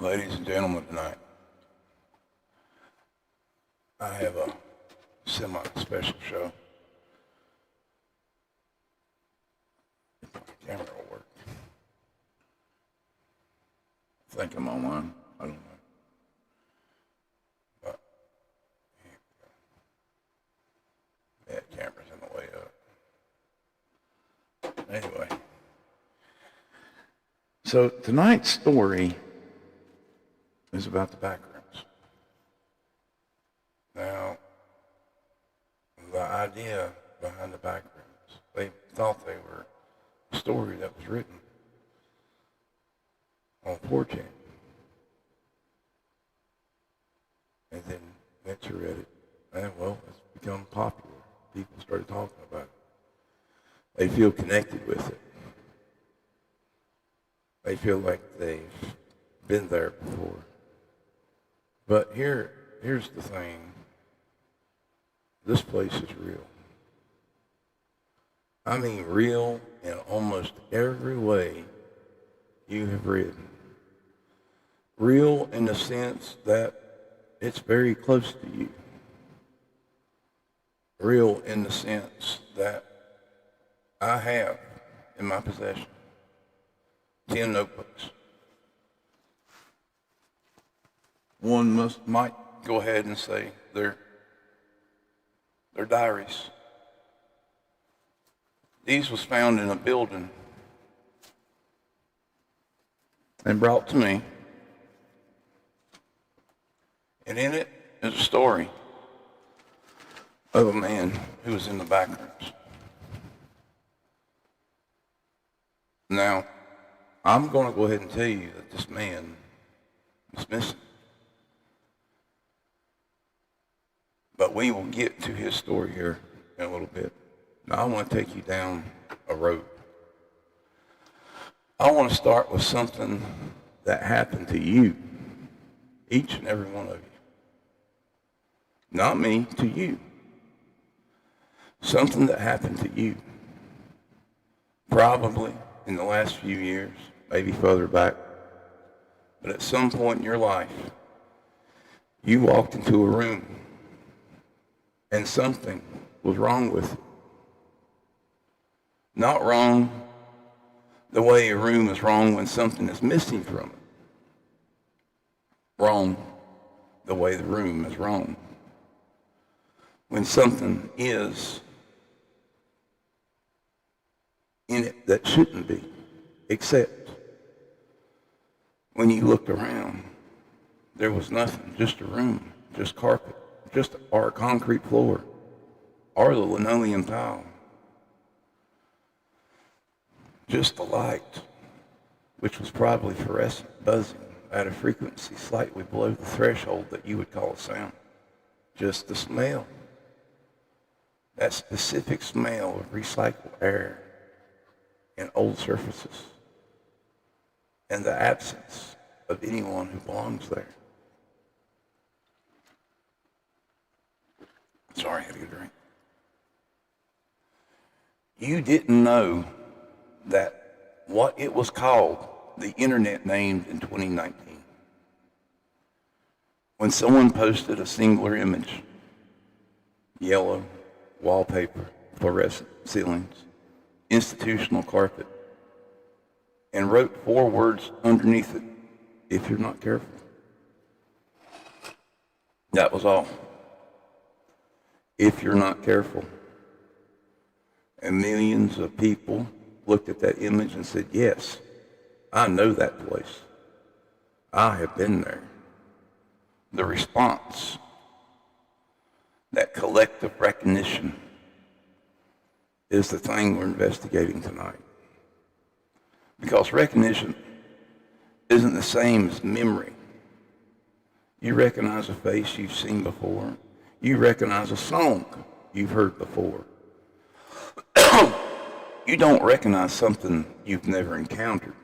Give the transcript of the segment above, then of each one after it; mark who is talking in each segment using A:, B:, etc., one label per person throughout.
A: Ladies and gentlemen, tonight I have a semi-special show. If my camera will work. I think I'm online. I don't know. But that camera's in the way up. Anyway. So tonight's story is about the backrooms. Now, the idea behind the backrooms, they thought they were a story that was written on 4chan. And then once you read it, and well, it's become popular. People started talking about it. They feel connected with it. They feel like they've been there before. But here's the thing. This place is real. I mean real in almost every way you have read. Real in the sense that it's very close to you. Real in the sense that I have in my possession 10 notebooks. One might go ahead and say they're diaries. These was found in a building and brought to me. And in it is a story of a man who was in the backrooms. Now, I'm going to go ahead and tell you that this man is missing. But we will get to his story here in a little bit. Now, I want to take you down a road. I want to start with something that happened to you, each and every one of you. Not me, to you. Something that happened to you, probably in the last few years, maybe further back. But at some point in your life, you walked into a room and something was wrong with it. Not wrong the way a room is wrong when something is missing from it. Wrong the way the room is wrong when something is in it that shouldn't be, except when you looked around, there was nothing, just a room, just carpet, just our concrete floor, or the linoleum tile, just the light, which was probably fluorescent, buzzing at a frequency slightly below the threshold that you would call a sound. Just the smell, that specific smell of recycled air and old surfaces, and the absence of anyone who belongs there. Sorry, I had to get a drink. You didn't know that what it was called, the internet named in 2019. When someone posted a singular image, yellow, wallpaper, fluorescent ceilings, institutional carpet, and wrote 4 words underneath it, if you're not careful. That was all. If you're not careful. And millions of people looked at that image and said, yes, I know that place. I have been there. The response, that collective recognition, is the thing we're investigating tonight. Because recognition isn't the same as memory. You recognize a face you've seen before. You recognize a song you've heard before. You don't recognize something you've never encountered.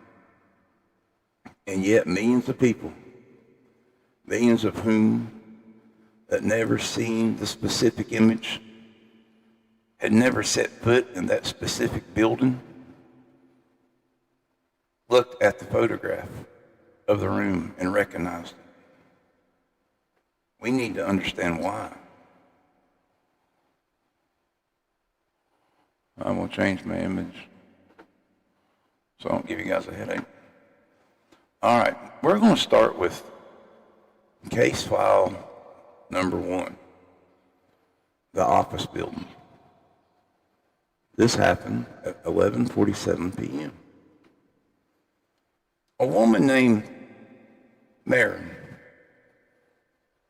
A: And yet millions of people, millions of whom had never seen the specific image, had never set foot in that specific building, looked at the photograph of the room and recognized it. We need to understand why. I'm going to change my image so I don't give you guys a headache. All right, we're going to start with case file number 1, the office building. This happened at 11:47 p.m. A woman named Mary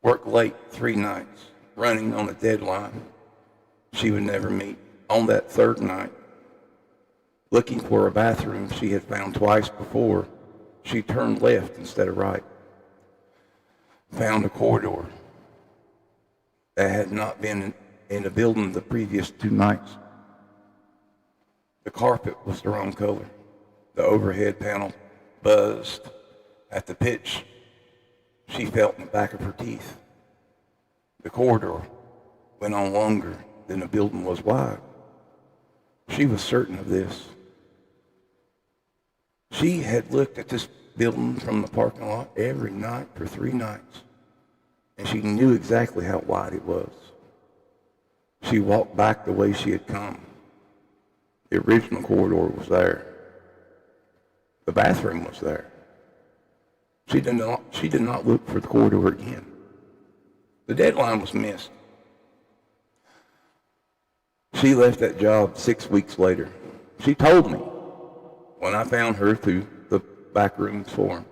A: worked late 3 nights, running on a deadline she would never meet. On that 3rd night, looking for a bathroom she had found twice before, she turned left instead of right, found a corridor that had not been in the building the previous 2 nights. The carpet was the wrong color. The overhead panel buzzed at the pitch she felt in the back of her teeth. The corridor went on longer than the building was wide. She was certain of this. She had looked at this building from the parking lot every night for 3 nights, and she knew exactly how wide it was. She walked back the way she had come. The original corridor was there. The bathroom was there. She did not look for the corridor again. The deadline was missed. She left that job 6 weeks later. She told me when I found her through the Backrooms forum.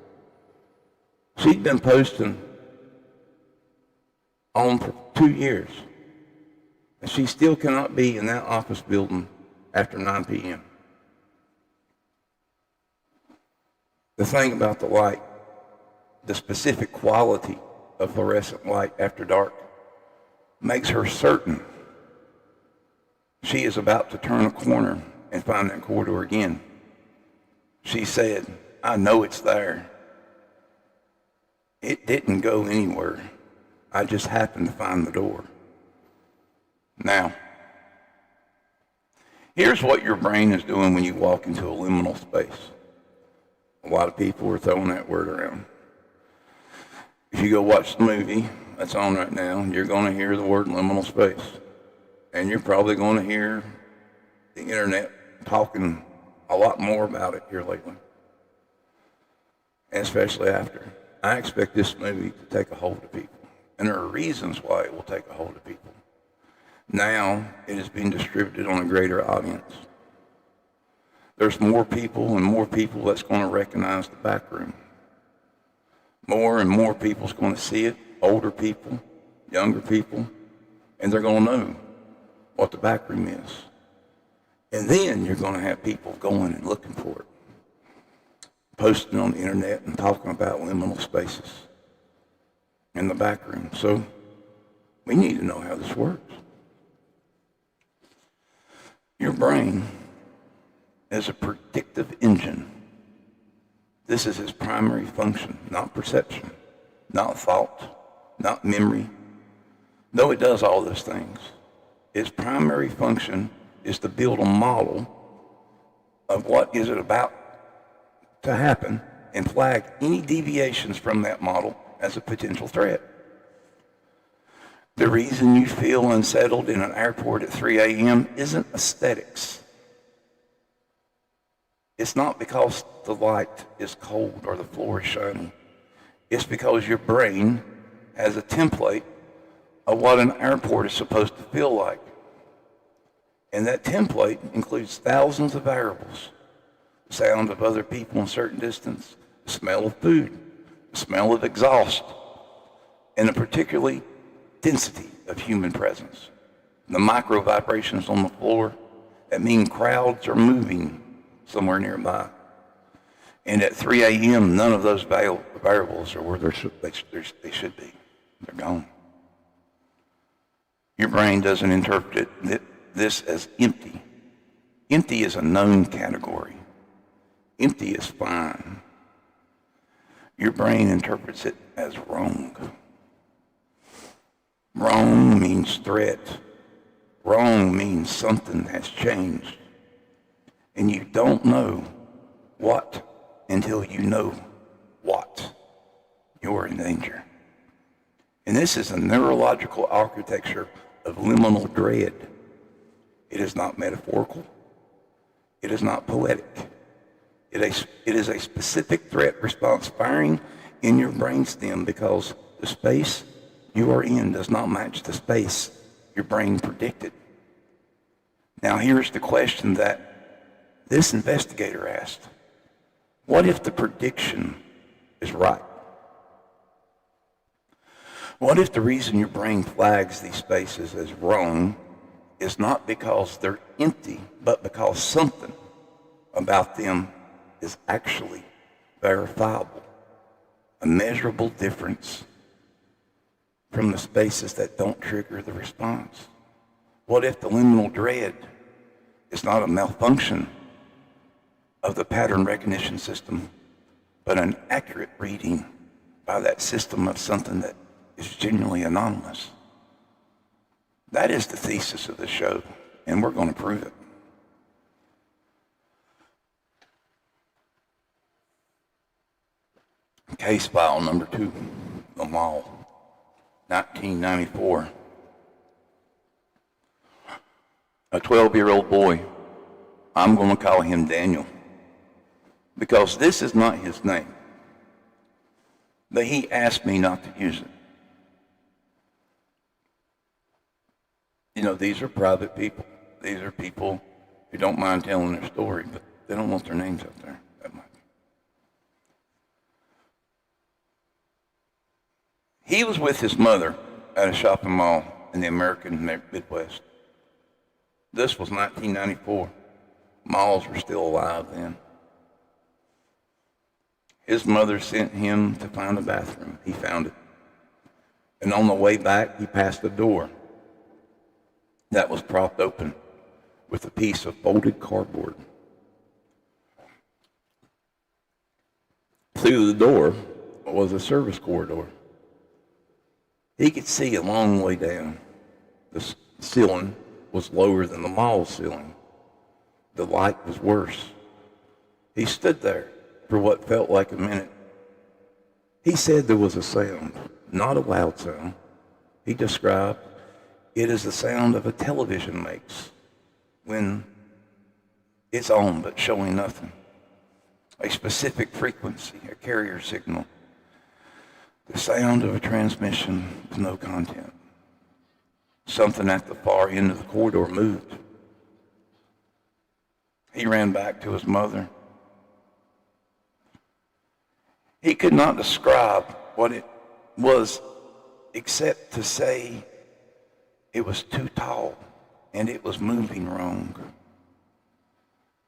A: She'd been posting on for 2 years, and she still cannot be in that office building after 9 p.m. The thing about the light, the specific quality of fluorescent light after dark, makes her certain she is about to turn a corner and find that corridor again. She said, "I know it's there. It didn't go anywhere. I just happened to find the door." Now, here's what your brain is doing when you walk into a liminal space. A lot of people are throwing that word around. If you go watch the movie that's on right now, you're going to hear the word liminal space. And you're probably going to hear the internet talking a lot more about it here lately. And especially after. I expect this movie to take a hold of people. And there are reasons why it will take a hold of people. Now it is being distributed on a greater audience. There's more people and more people that's going to recognize the back room. More and more people's going to see it, older people, younger people, and they're going to know what the back room is. And then you're going to have people going and looking for it, posting on the internet and talking about liminal spaces in the back room. So we need to know how this works. Your brain is a predictive engine. This is its primary function, not perception, not thought, not memory. Though it does all those things, its primary function is to build a model of what is about to happen and flag any deviations from that model as a potential threat. The reason you feel unsettled in an airport at 3 a.m. isn't aesthetics. It's not because the light is cold or the floor is shiny. It's because your brain has a template of what an airport is supposed to feel like. And that template includes thousands of variables. The sound of other people in a certain distance, the smell of food, the smell of exhaust, and a particularly density of human presence. The micro vibrations on the floor that mean crowds are moving somewhere nearby. And at 3 a.m., none of those variables are where they should be. They're gone. Your brain doesn't interpret this as empty. Empty is a known category. Empty is fine. Your brain interprets it as wrong. Wrong means threat. Wrong means something has changed. And you don't know what until you know what. you're in danger. And this is a neurological architecture of liminal dread. It is not metaphorical. It is not poetic. It is a specific threat response firing in your brainstem because the space you are in does not match the space your brain predicted. Now here's the question that this investigator asked. What if the prediction is right? What if the reason your brain flags these spaces as wrong is not because they're empty, but because something about them is actually verifiable, a measurable difference from the spaces that don't trigger the response? What if the liminal dread is not a malfunction of the pattern recognition system, but an accurate reading by that system of something that is genuinely anomalous? That is the thesis of the show, and we're going to prove it. Case file number 2, the mall, 1994. A 12-year-old boy, I'm going to call him Daniel, because this is not his name, but he asked me not to use it. You know, these are private people. These are people who don't mind telling their story, but they don't want their names out there that much. He was with his mother at a shopping mall in the American Midwest. This was 1994. Malls were still alive then. His mother sent him to find a bathroom. He found it. And on the way back, he passed a door that was propped open with a piece of folded cardboard. Through the door was a service corridor. He could see a long way down. The ceiling was lower than the mall ceiling. The light was worse. He stood there for what felt like a minute. He said there was a sound, not a loud sound. He described it as the sound of a television makes when it's on but showing nothing. A specific frequency, a carrier signal. The sound of a transmission with no content. Something at the far end of the corridor moved. He ran back to his mother. He could not describe what it was except to say it was too tall and it was moving wrong,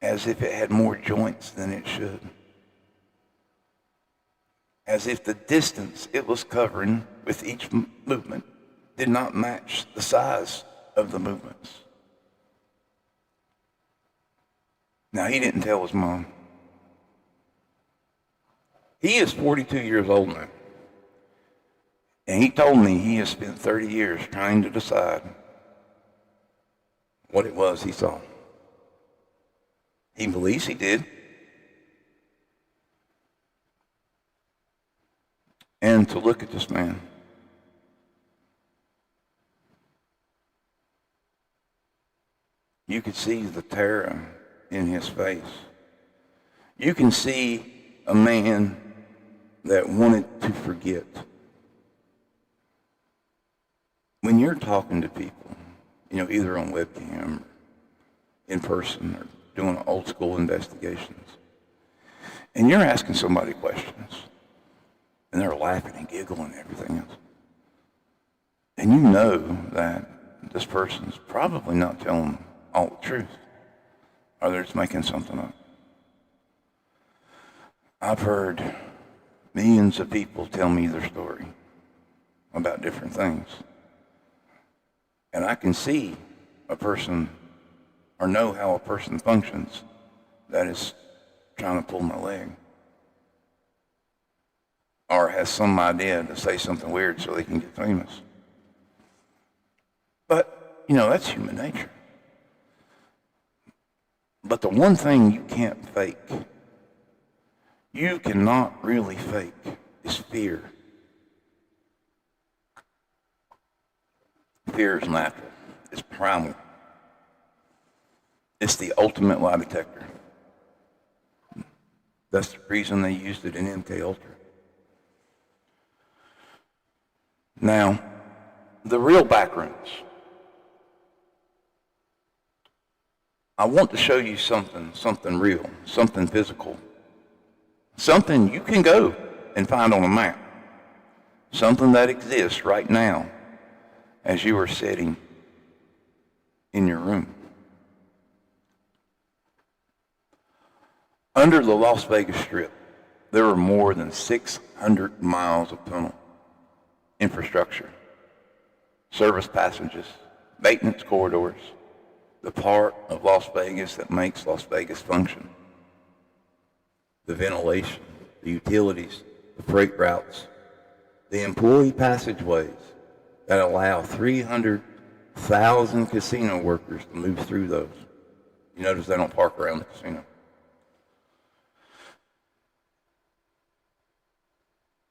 A: as if it had more joints than it should, as if the distance it was covering with each movement did not match the size of the movements. Now, he didn't tell his mom. He is 42 years old now. And he told me he has spent 30 years trying to decide what it was he saw. He believes he did. And to look at this man, you could see the terror in his face. You can see a man that wanted to forget. When you're talking to people, you know, either on webcam or in person or doing old school investigations, and you're asking somebody questions, and they're laughing and giggling and everything else, and you know that this person's probably not telling all the truth, or they're just making something up. I've heard millions of people tell me their story about different things. And I can see a person or know how a person functions that is trying to pull my leg or has some idea to say something weird so they can get famous. But, you know, that's human nature. But the one thing you can't fake, you cannot really fake, is fear fear is natural. It's primal. It's the ultimate lie detector. That's the reason they used it in MK Ultra. Now, the real backrooms. I want to show you something real, something physical, something you can go and find on a map, something that exists right now as you are sitting in your room. Under the Las Vegas Strip, there are more than 600 miles of tunnel infrastructure, service passages, maintenance corridors, the part of Las Vegas that makes Las Vegas function, the ventilation, the utilities, the freight routes, the employee passageways that allow 300,000 casino workers to move through those. You notice they don't park around the casino.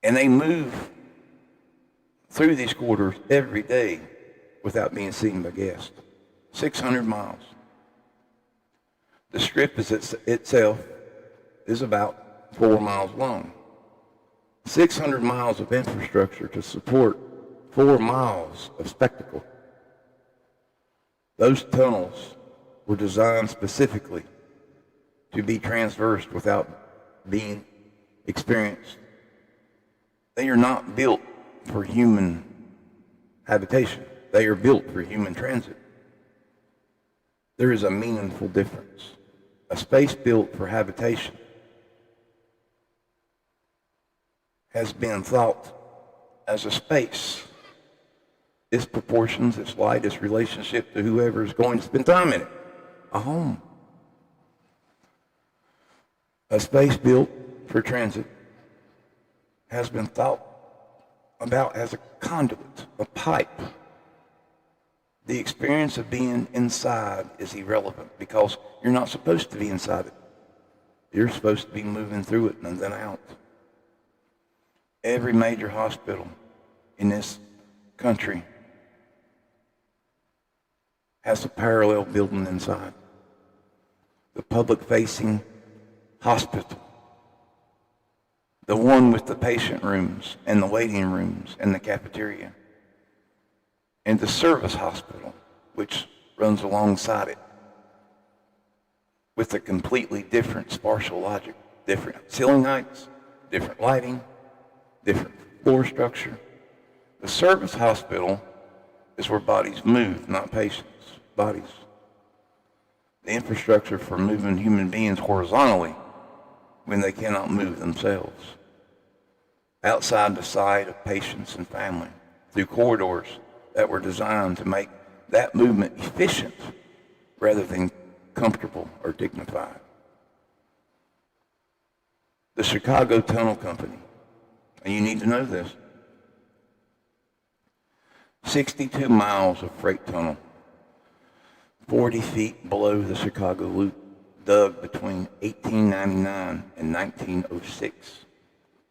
A: And they move through these corridors every day without being seen by guests. 600 miles. The strip itself is about 4 miles long. 600 miles of infrastructure to support 4 miles of spectacle. Those tunnels were designed specifically to be traversed without being experienced. They are not built for human habitation. They are built for human transit. There is a meaningful difference. A space built for habitation has been thought as a space. Its proportions, its light, its relationship to whoever is going to spend time in it. A home. A space built for transit has been thought about as a conduit, a pipe. The experience of being inside is irrelevant because you're not supposed to be inside it. You're supposed to be moving through it and then out. Every major hospital in this country has a parallel building inside. The public-facing hospital. The one with the patient rooms and the waiting rooms and the cafeteria. And the service hospital, which runs alongside it, with a completely different spatial logic, different ceiling heights, different lighting, different floor structure. The service hospital is where bodies move, not patients, bodies. The infrastructure for moving human beings horizontally when they cannot move themselves. Outside the sight of patients and family, through corridors that were designed to make that movement efficient rather than comfortable or dignified. The Chicago Tunnel Company, and you need to know this, 62 miles of freight tunnel, 40 feet below the Chicago Loop, dug between 1899 and 1906,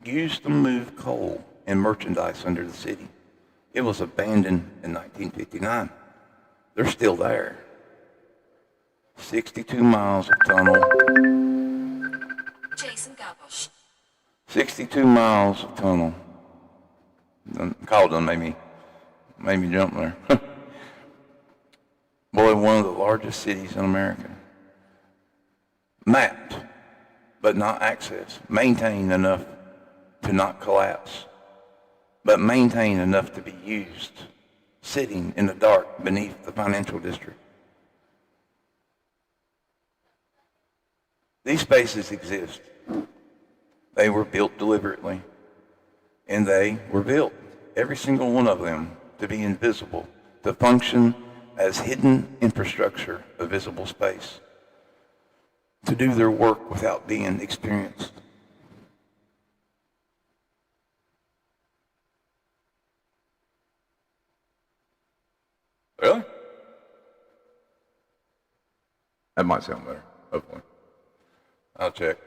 A: used to move coal and merchandise under the city. It was abandoned in 1959. They're still there. 62 miles of tunnel.
B: Jason Gabosh.
A: 62 miles of tunnel. Call done made me jump there. Boy, one of the largest cities in America. Mapped, but not accessed. Maintained enough to not collapse, but maintained enough to be used, sitting in the dark beneath the financial district. These spaces exist. They were built deliberately, and they were built, every single one of them, to be invisible, to function as hidden infrastructure of visible space, to do their work without being experienced. Really? That might sound better, hopefully. I'll check.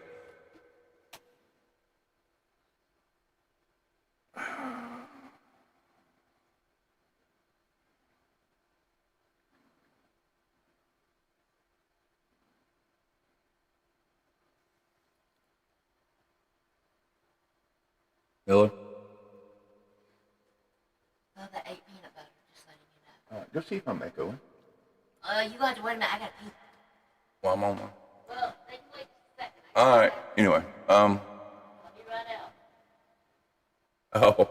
A: Hello?
B: Well, the 8 peanut butter, just letting you know.
A: All right, go see if I'm echoing.
B: You got to wait a minute. I got to pee.
A: Well, I'm on one.
B: Well, they can wait just a second.
A: All right. Anyway,
B: Let me run out.
A: oh,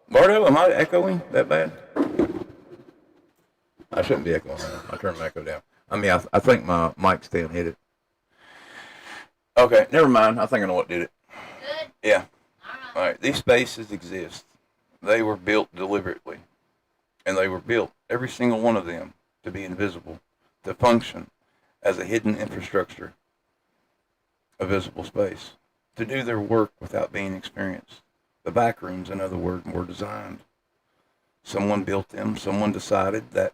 A: Bardo, am I echoing that bad? I shouldn't be echoing. I turn my echo down. I mean, I think my mic stand hit it. Okay, never mind. I think I know what did it.
B: Good?
A: Yeah.
B: All
A: All right. These spaces exist. They were built deliberately, and they were built, every single one of them, to be invisible, to function as a hidden infrastructure of visible space, to do their work without being experienced. The backrooms, in other words, were designed. Someone built them. Someone decided that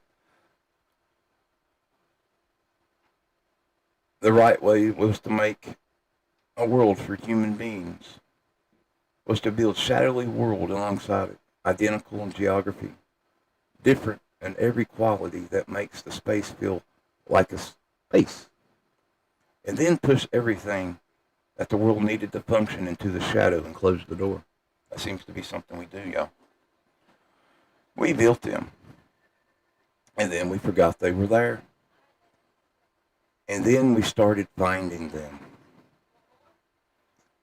A: the right way was to make a world for human beings, was to build shadowy world alongside it, identical in geography, different in every quality that makes the space feel like a space, and then push everything that the world needed to function into the shadow and close the door. That seems to be something we do, y'all. We built them, and then we forgot they were there. And then we started finding them.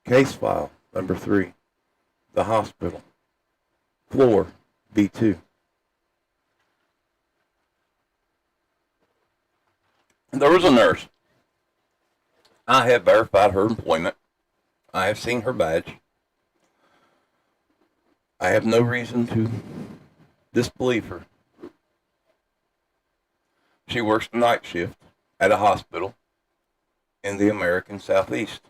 A: Case file number 3, the hospital, floor B2. And there was a nurse. I have verified her employment. I have seen her badge. I have no reason to disbelieve her. She works the night shift at a hospital in the American Southeast.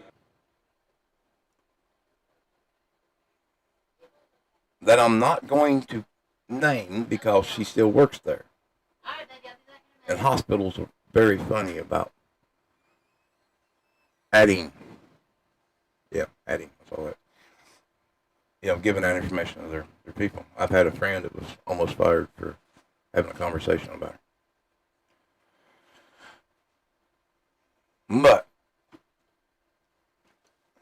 A: That I'm not going to name because she still works there. And hospitals are very funny about adding, that's all that. Giving that information to their people. I've had a friend that was almost fired for having a conversation about it. But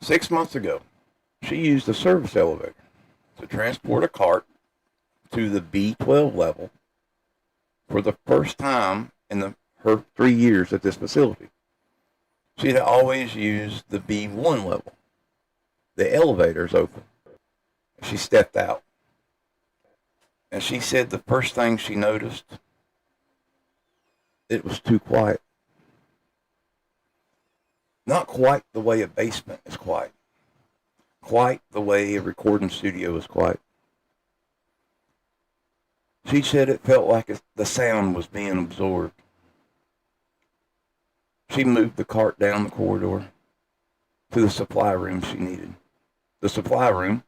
A: 6 months ago, she used a service elevator to transport a cart to the B12 level for the first time in her 3 years at this facility. She had always used the B1 level. The elevator's open. She stepped out. And she said the first thing she noticed, it was too quiet. Not quite the way a basement is quiet. Quite the way a recording studio is quiet. She said it felt like the sound was being absorbed. She moved the cart down the corridor to the supply room she needed. The supply room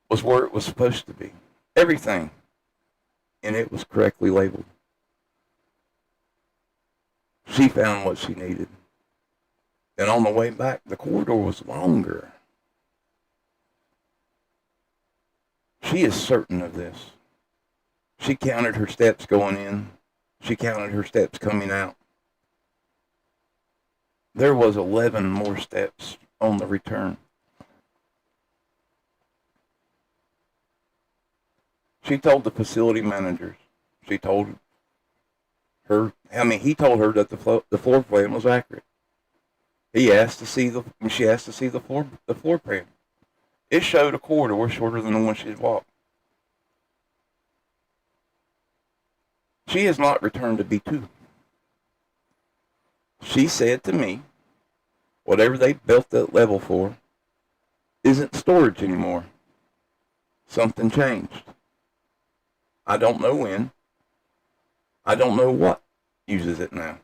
A: was where it was supposed to be. Everything in it was correctly labeled. She found what she needed. And on the way back, the corridor was longer. She is certain of this. She counted her steps going in. She counted her steps coming out. There was 11 more steps on the return. She told the facility managers. She told her, he told her that the floor plan was accurate. She asked to see the floor plan. It showed a corridor shorter than the one she had walked. She has not returned to B2. She said to me, whatever they built that level for isn't storage anymore. Something changed. I don't know when. I don't know what uses it now.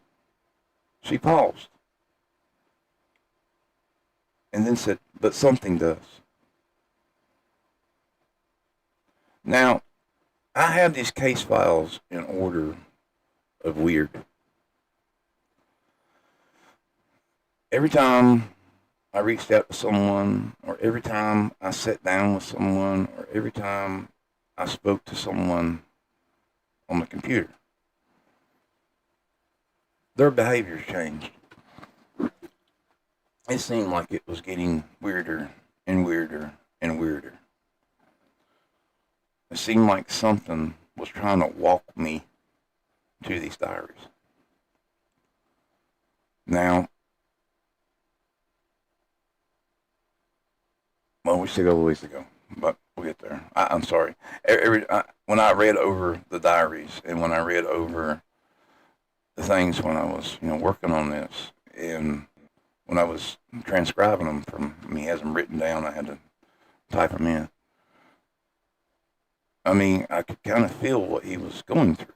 A: She paused. And then said, but something does. Now, I have these case files in order of weird. Every time I reached out to someone, or every time I sat down with someone, or every time I spoke to someone on the computer, their behaviors changed. It seemed like it was getting weirder and weirder and weirder. It seemed like something was trying to walk me to these diaries. Now, well, we still got a ways to go, but we'll get there. I'm sorry. When I read over the diaries and when I read over the things when I was, working on this, and when I was transcribing them he has them written down, I had to type them in. I mean, I could kind of feel what he was going through.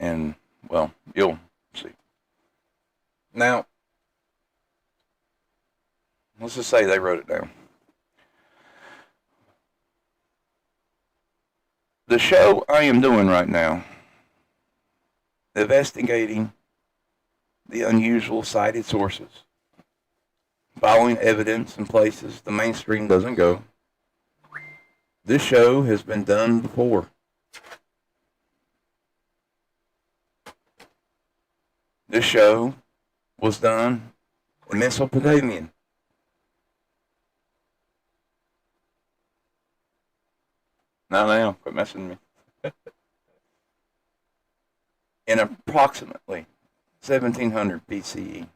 A: And, well, you'll see. Now, let's just say they wrote it down. The show I am doing right now, investigating the unusual cited sources, following evidence in places the mainstream doesn't go. This show has been done before. This show was done in Mesopotamia. Now, quit messing with me. In approximately 1700 BCE.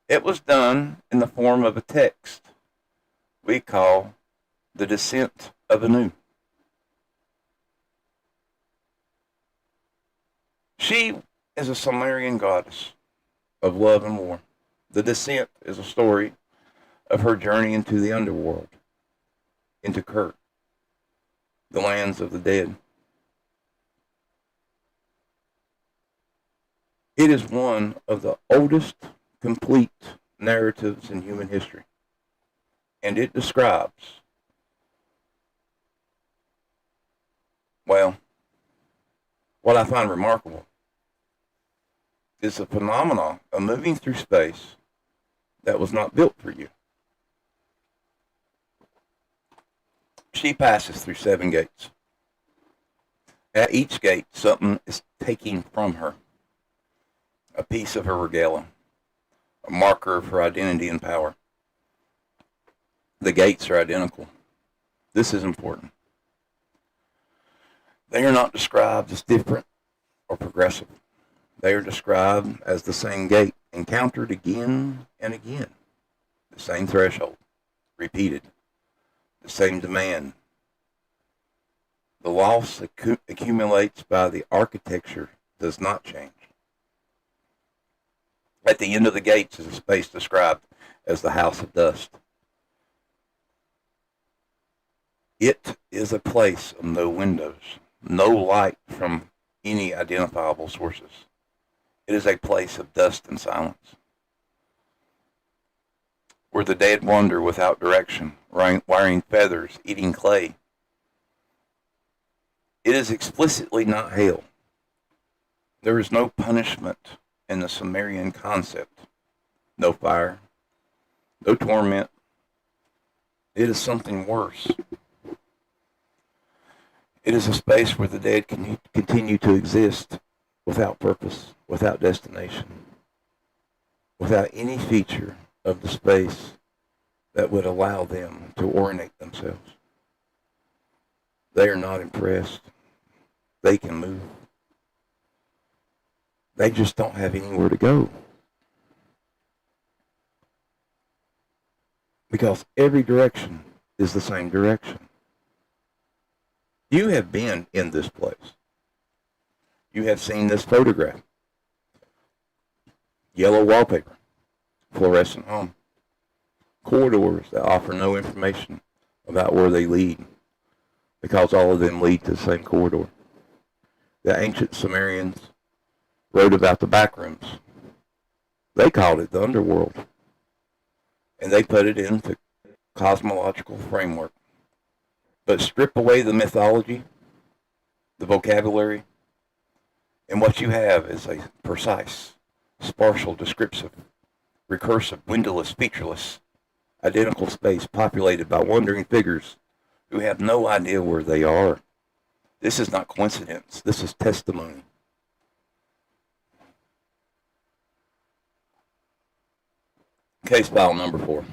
A: It was done in the form of a text we call the Descent of Anu. She is a Sumerian goddess of love and war. The Descent is a story of her journey into the underworld, into Kurt, the lands of the dead. It is one of the oldest complete narratives in human history, and it describes, well, what I find remarkable is the phenomenon of moving through space that was not built for you. She passes through 7 gates. At each gate, something is taken from her. A piece of her regalia, a marker of her identity and power. The gates are identical. This is important. They are not described as different or progressive. They are described as the same gate, encountered again and again. The same threshold, repeated. The same demand. The loss accumulates by the architecture does not change. At the end of the gates is a space described as the house of dust. It is a place of no windows, no light from any identifiable sources. It is a place of dust and silence, where the dead wander without direction, wearing feathers, eating clay. It is explicitly not hell. There is no punishment in the Sumerian concept. No fire, no torment. It is something worse. It is a space where the dead can continue to exist without purpose, without destination, without any feature of the space that would allow them to orient themselves. They are not impressed. They can move. They just don't have anywhere to go. Because every direction is the same direction. You have been in this place. You have seen this photograph. Yellow wallpaper. Fluorescent home. Corridors that offer no information about where they lead, because all of them lead to the same corridor. The ancient Sumerians wrote about the backrooms. They called it the underworld, and they put it into cosmological framework. But strip away the mythology, the vocabulary, and what you have is a precise, spartial, descriptive, recursive, windowless, featureless, identical space populated by wandering figures who have no idea where they are. This is not coincidence. This is testimony. Case file number 4.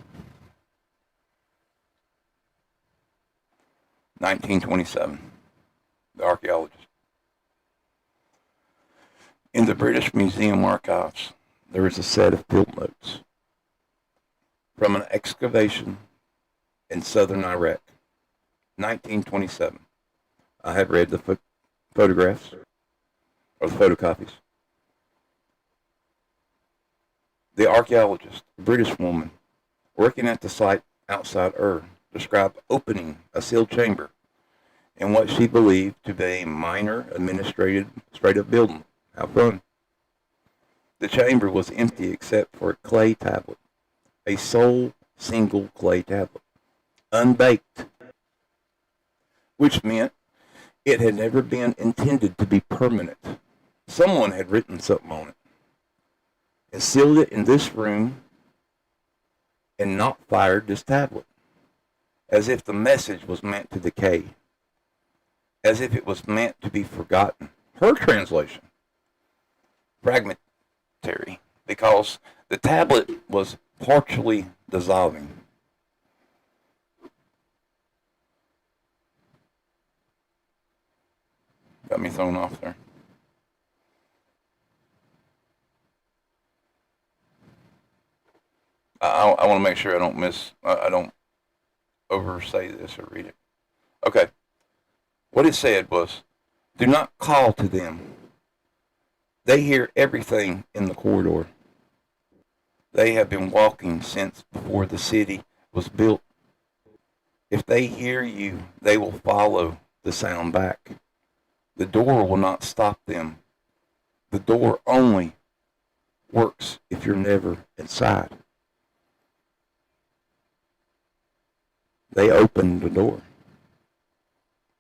A: 1927, the archaeologist. In the British Museum archives, there is a set of field notes from an excavation in southern Iraq, 1927. I have read the photographs, or the photocopies. The archaeologist, a British woman, working at the site outside Ur, described opening a sealed chamber in what she believed to be a minor administrative straight-up building. How fun. The chamber was empty except for a clay tablet, a sole single clay tablet, unbaked, which meant it had never been intended to be permanent. Someone had written something on it and sealed it in this room and not fired this tablet, as if the message was meant to decay, as if it was meant to be forgotten. Her translation, fragmentary, because the tablet was partially dissolving. Got me thrown off there. I want to make sure I don't oversay this or read it. Okay. What it said was, do not call to them. They hear everything in the corridor. They have been walking since before the city was built. If they hear you, they will follow the sound back. The door will not stop them. The door only works if you're never inside. They opened the door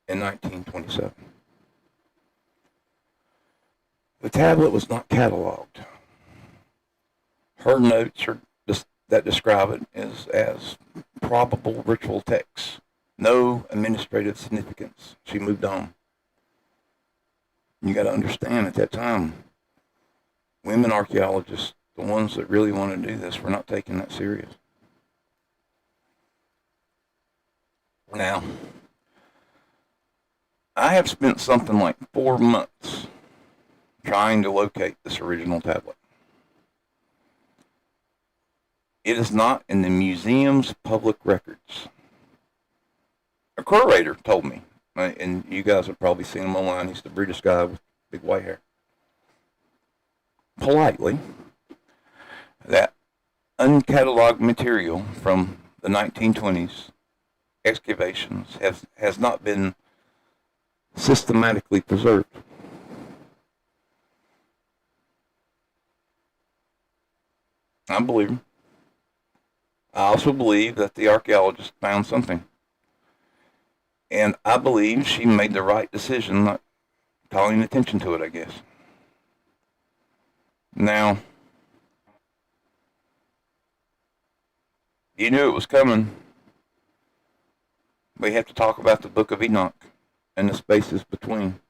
A: in 1927. The tablet was not cataloged. Her notes that describe it is as probable ritual texts. No administrative significance. She moved on. You got to understand, at that time, women archaeologists, the ones that really want to do this, were not taking that serious. Now, I have spent something like 4 months trying to locate this original tablet. It is not in the museum's public records. A curator told me, and you guys have probably seen him online, he's the British guy with big white hair, politely, that uncatalogued material from the 1920s excavations has not been systematically preserved. I believe him. I also believe that the archaeologist found something. And I believe she made the right decision not calling attention to it, I guess. Now, you knew it was coming. We have to talk about the Book of Enoch and the spaces between.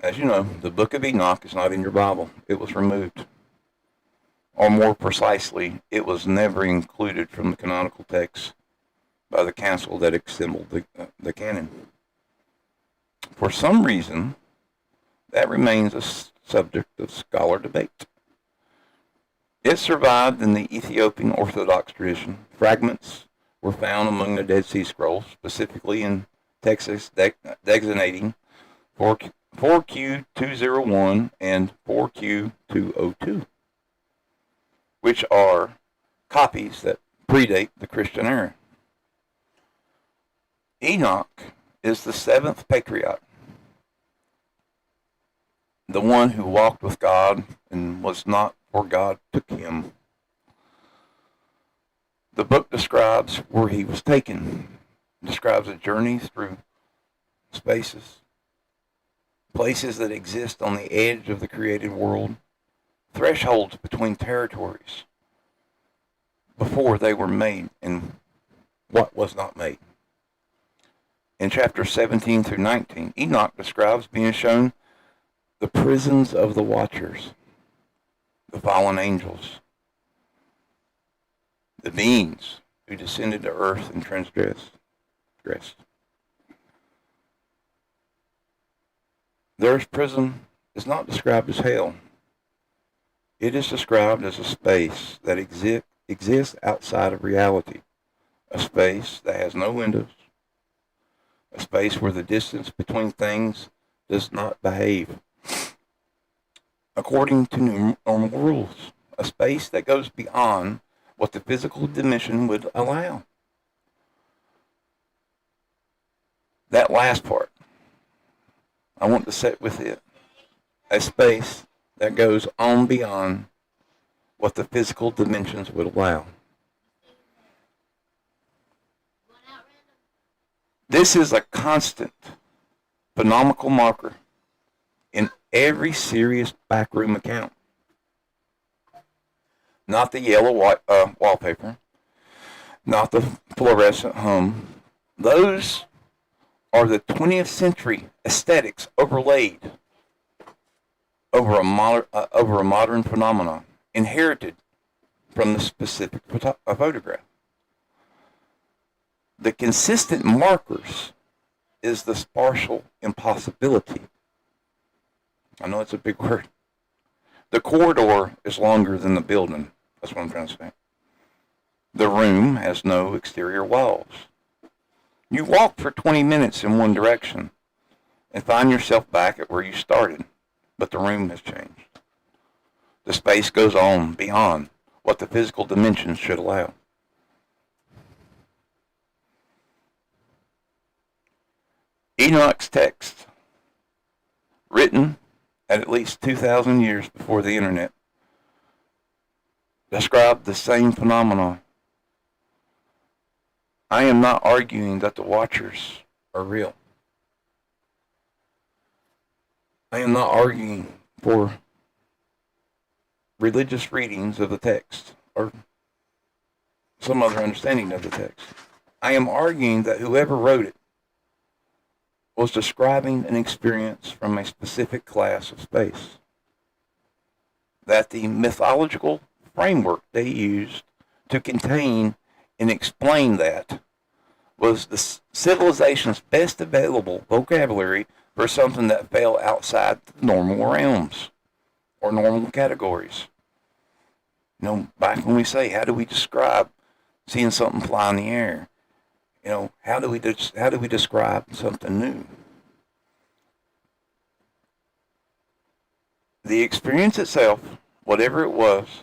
A: As you know, the Book of Enoch is not in your Bible. It was removed. Or more precisely, it was never included from the canonical text by the council that assembled the canon. For some reason, that remains a subject of scholar debate. It survived in the Ethiopian Orthodox tradition. Fragments were found among the Dead Sea Scrolls, specifically in Texas, designating 4Q201 and 4Q202, which are copies that predate the Christian era. Enoch is the seventh patriarch, the one who walked with God and was not, for God took him. The book describes where he was taken. It describes a journey through spaces, places that exist on the edge of the created world, thresholds between territories before they were made and what was not made. In chapters 17 through 19, Enoch describes being shown the prisons of the watchers, the fallen angels, the beings who descended to earth and transgressed. Their prison is not described as hell. It is described as a space that exists outside of reality, a space that has no windows, a space where the distance between things does not behave according to normal rules, a space that goes beyond what the physical dimension would allow. That last part, I want to sit with it. A space that goes on beyond what the physical dimensions would allow. This is a constant phenomenal marker in every serious backroom account. Not the yellow wallpaper, not the fluorescent hum. Those are the 20th century aesthetics overlaid over a modern phenomenon inherited from the specific photograph. The consistent markers is the spatial impossibility. I know it's a big word. The corridor is longer than the building. That's what I'm trying to say. The room has no exterior walls. You walk for 20 minutes in one direction and find yourself back at where you started, but the room has changed. The space goes on beyond what the physical dimensions should allow. Enoch's text, written at least 2,000 years before the internet, described the same phenomenon. I am not arguing that the watchers are real. I am not arguing for religious readings of the text or some other understanding of the text. I am arguing that whoever wrote it was describing an experience from a specific class of space. That the mythological framework they used to contain and explain that was the civilization's best available vocabulary for something that fell outside the normal realms or normal categories. You know, back when we say, how do we describe seeing something fly in the air? You know, how do we describe something new? The experience itself, whatever it was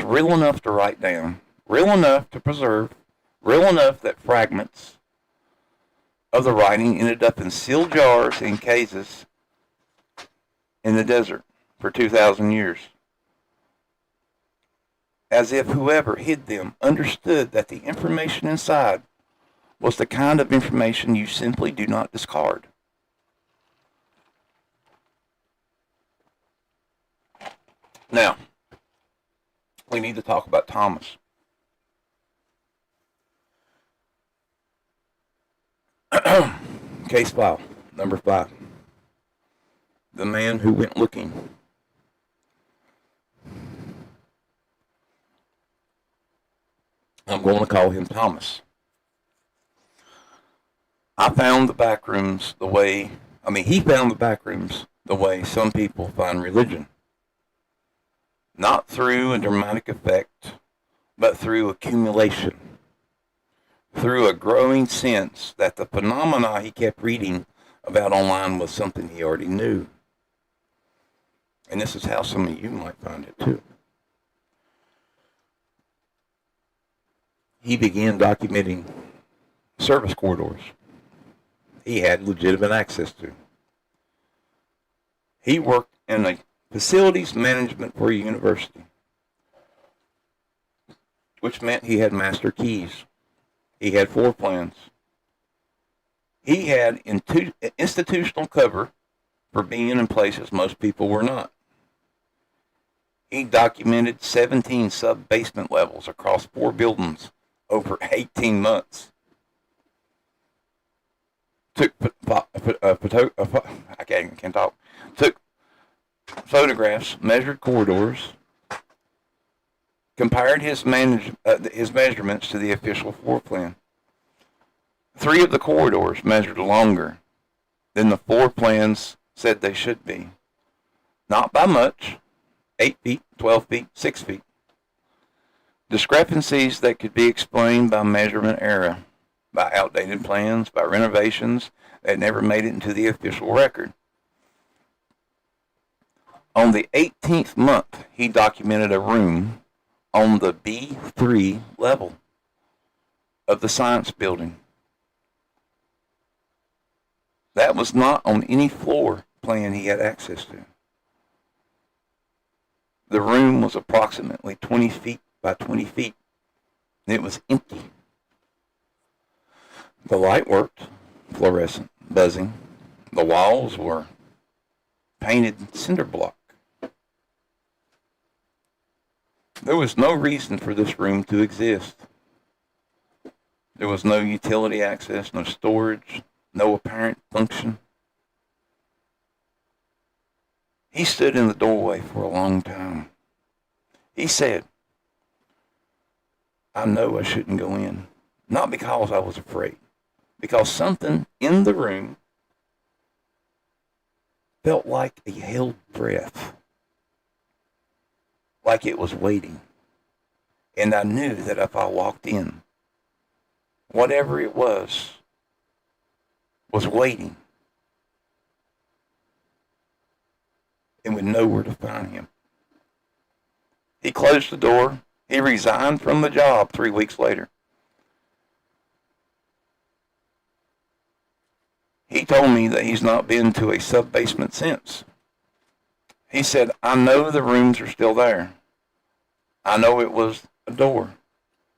A: real enough to write down, real enough to preserve, real enough that fragments of the writing ended up in sealed jars and cases in the desert for 2,000 years. As if whoever hid them understood that the information inside was the kind of information you simply do not discard. Now, we need to talk about Thomas. Case file number 5. The man who went looking. I'm going to call him Thomas. He found the backrooms the way some people find religion. Not through a dramatic effect, but through accumulation. Through a growing sense that the phenomena he kept reading about online was something he already knew. And this is how some of you might find it too. He began documenting service corridors he had legitimate access to. He worked in a facilities management for a university, which meant he had master keys. He had floor plans. He had institutional cover for being in places most people were not. He documented 17 sub-basement levels across 4 buildings over 18 months. Took photographs, measured corridors, compared his measurements to the official floor plan. 3 of the corridors measured longer than the floor plans said they should be. Not by much, 8 feet, 12 feet, 6 feet. Discrepancies that could be explained by measurement error, by outdated plans, by renovations that never made it into the official record. On the 18th month, he documented a room on the B3 level of the science building. That was not on any floor plan he had access to. The room was approximately 20 feet by 20 feet, and it was empty. The light worked, fluorescent, buzzing. The walls were painted cinder block. There was no reason for this room to exist. There was no utility access, no storage, no apparent function. He stood in the doorway for a long time. He said, I know I shouldn't go in. Not because I was afraid, because something in the room felt like a held breath, like it was waiting. And I knew that if I walked in, whatever it was waiting, and would know where to find him. He closed the door. He resigned from the job 3 weeks later. He told me that he's not been to a sub-basement since. He said, I know the rooms are still there. I know it was a door.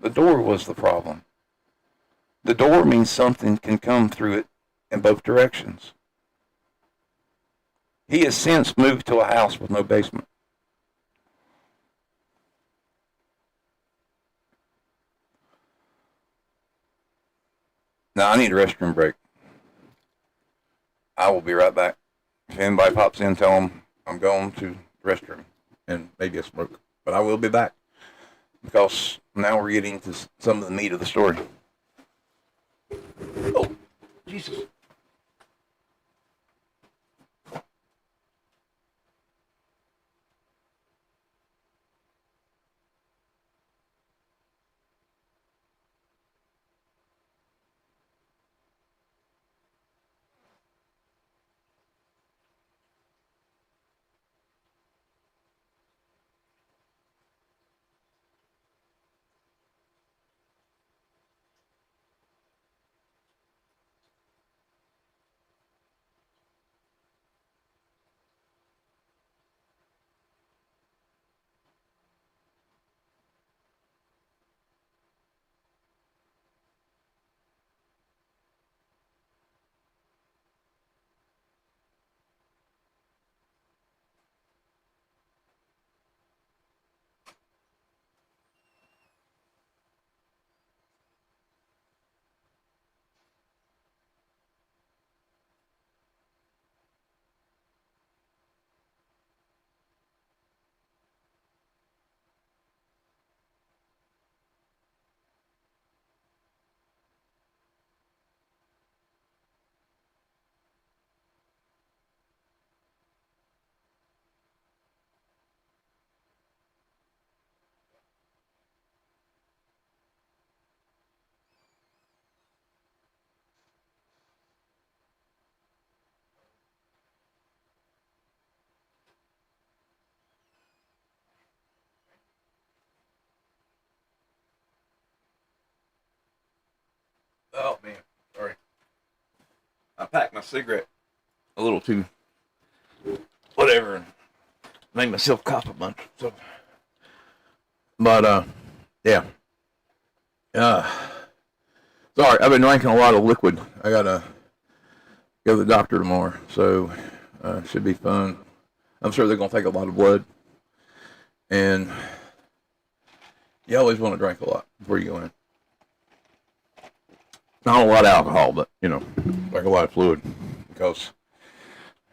A: The door was the problem. The door means something can come through it in both directions. He has since moved to a house with no basement. Now, I need a restroom break. I will be right back. If anybody pops in, tell them I'm going to the restroom and maybe a smoke. But I will be back because now we're getting to some of the meat of the story. Oh, Jesus. Oh, man. Sorry. I packed my cigarette a little too, whatever, and made myself cough a bunch. So, but, yeah. Sorry, I've been drinking a lot of liquid. I gotta go to the doctor tomorrow, so should be fun. I'm sure they're gonna take a lot of blood, and you always want to drink a lot before you go in. Not a lot of alcohol, but drink a lot of fluid because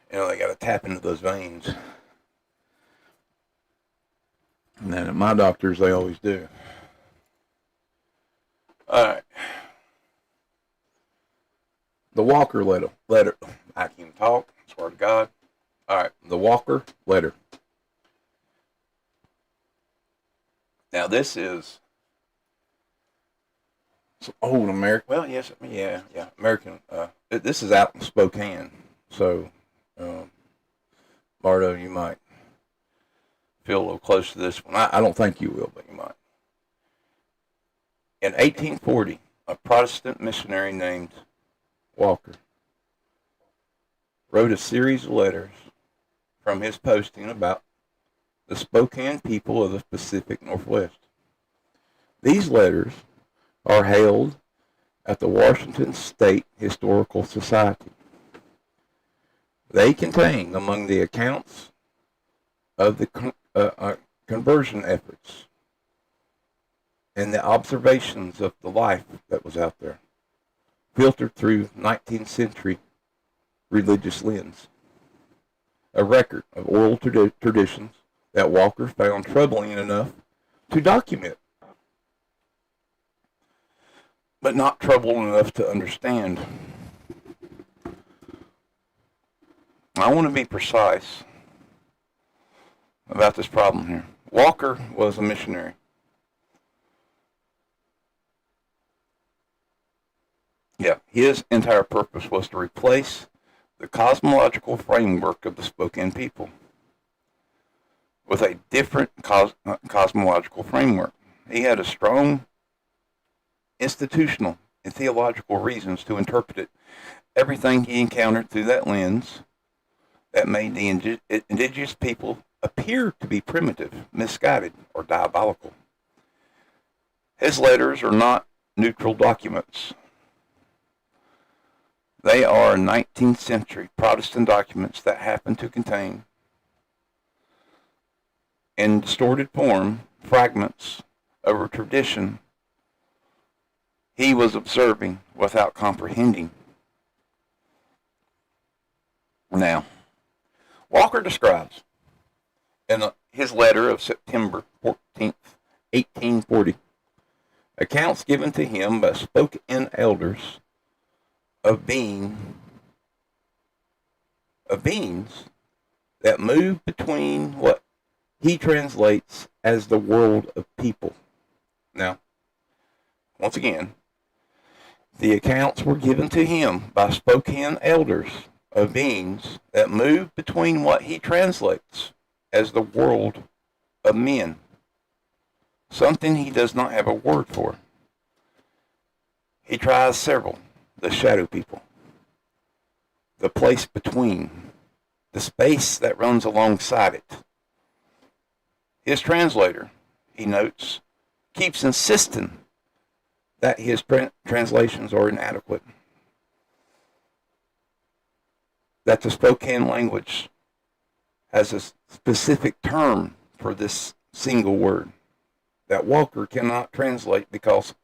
A: they got to tap into those veins. And then at my doctors, they always do. All right. The Walker letter. I can talk. Swear to God. All right. The Walker letter. Now, this is some old American. Well, yes, yeah, American. This is out in Spokane. So, Bardo, you might feel a little close to this one. I don't think you will, but you might. In 1840, a Protestant missionary named Walker wrote a series of letters from his posting about the Spokane people of the Pacific Northwest. These letters are held at the Washington State Historical Society. They contain, among the accounts of the conversion efforts and the observations of the life that was out there, filtered through 19th century religious lens, a record of oral traditions that Walker found troubling enough to document, but not troubling enough to understand. I want to be precise about this problem here. Walker was a missionary. Yeah, his entire purpose was to replace the cosmological framework of the Spokane people with a different cosmological framework. He had a strong institutional and theological reasons to interpret it. Everything he encountered through that lens that made the indigenous people appear to be primitive, misguided, or diabolical. His letters are not neutral documents. They are 19th century Protestant documents that happen to contain, in distorted form, fragments of a tradition he was observing without comprehending. Now, Walker describes in his letter of September 14th, 1840, accounts given to him by Spokane elders of beings that move between what he translates as the world of people. Now, once again, the accounts were given to him by Spokane elders of beings that move between what he translates as the world of men, something he does not have a word for. He tries several: the shadow people, the place between, the space that runs alongside it. His translator, he notes, keeps insisting that his translations are inadequate, that the Spokane language has a specific term for this single word that Walker cannot translate because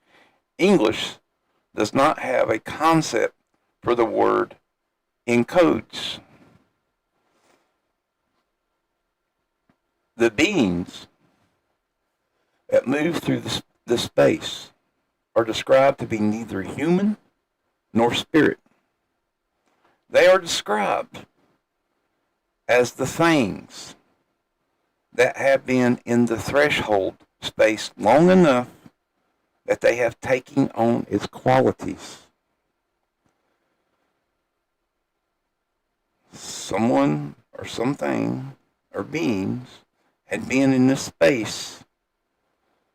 A: English does not have a concept for the word in codes. The beings that move through the space are described to be neither human nor spirit. They are described as the things that have been in the threshold space long enough that they have taken on its qualities. Someone or something or beings had been in this space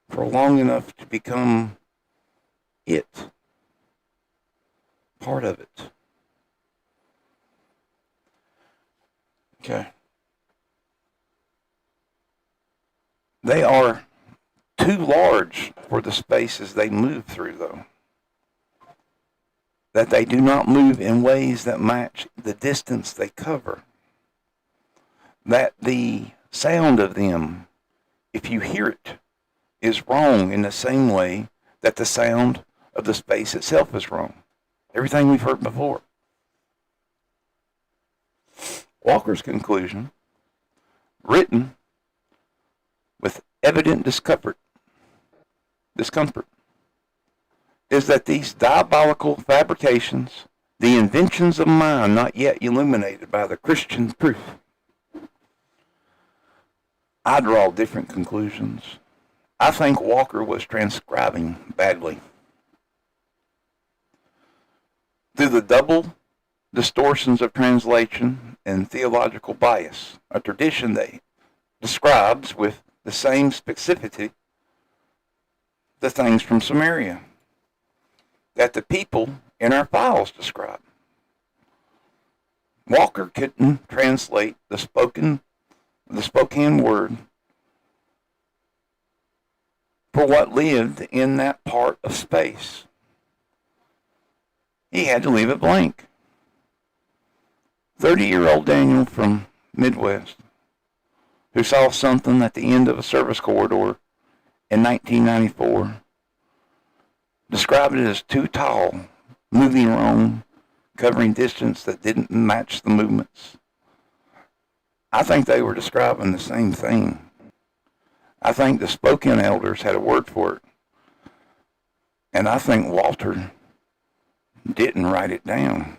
A: for long enough to become it, part of it. Okay. They are too large for the spaces they move through, though. That they do not move in ways that match the distance they cover. That the sound of them, if you hear it, is wrong in the same way that the sound of the space itself is wrong. Everything we've heard before. Walker's conclusion, written with evident discomfort is that these diabolical fabrications, the inventions of mind not yet illuminated by the Christian proof. I draw different conclusions. I think Walker was transcribing badly. Through the double distortions of translation and theological bias, a tradition that describes with the same specificity the things from Samaria that the people in our files describe. Walker couldn't translate the spoken word for what lived in that part of space. He had to leave it blank. 30-year-old Daniel from Midwest, who saw something at the end of a service corridor in 1994, described it as too tall, moving wrong, covering distance that didn't match the movements. I think they were describing the same thing. I think the Spokane elders had a word for it. And I think Walter didn't write it down.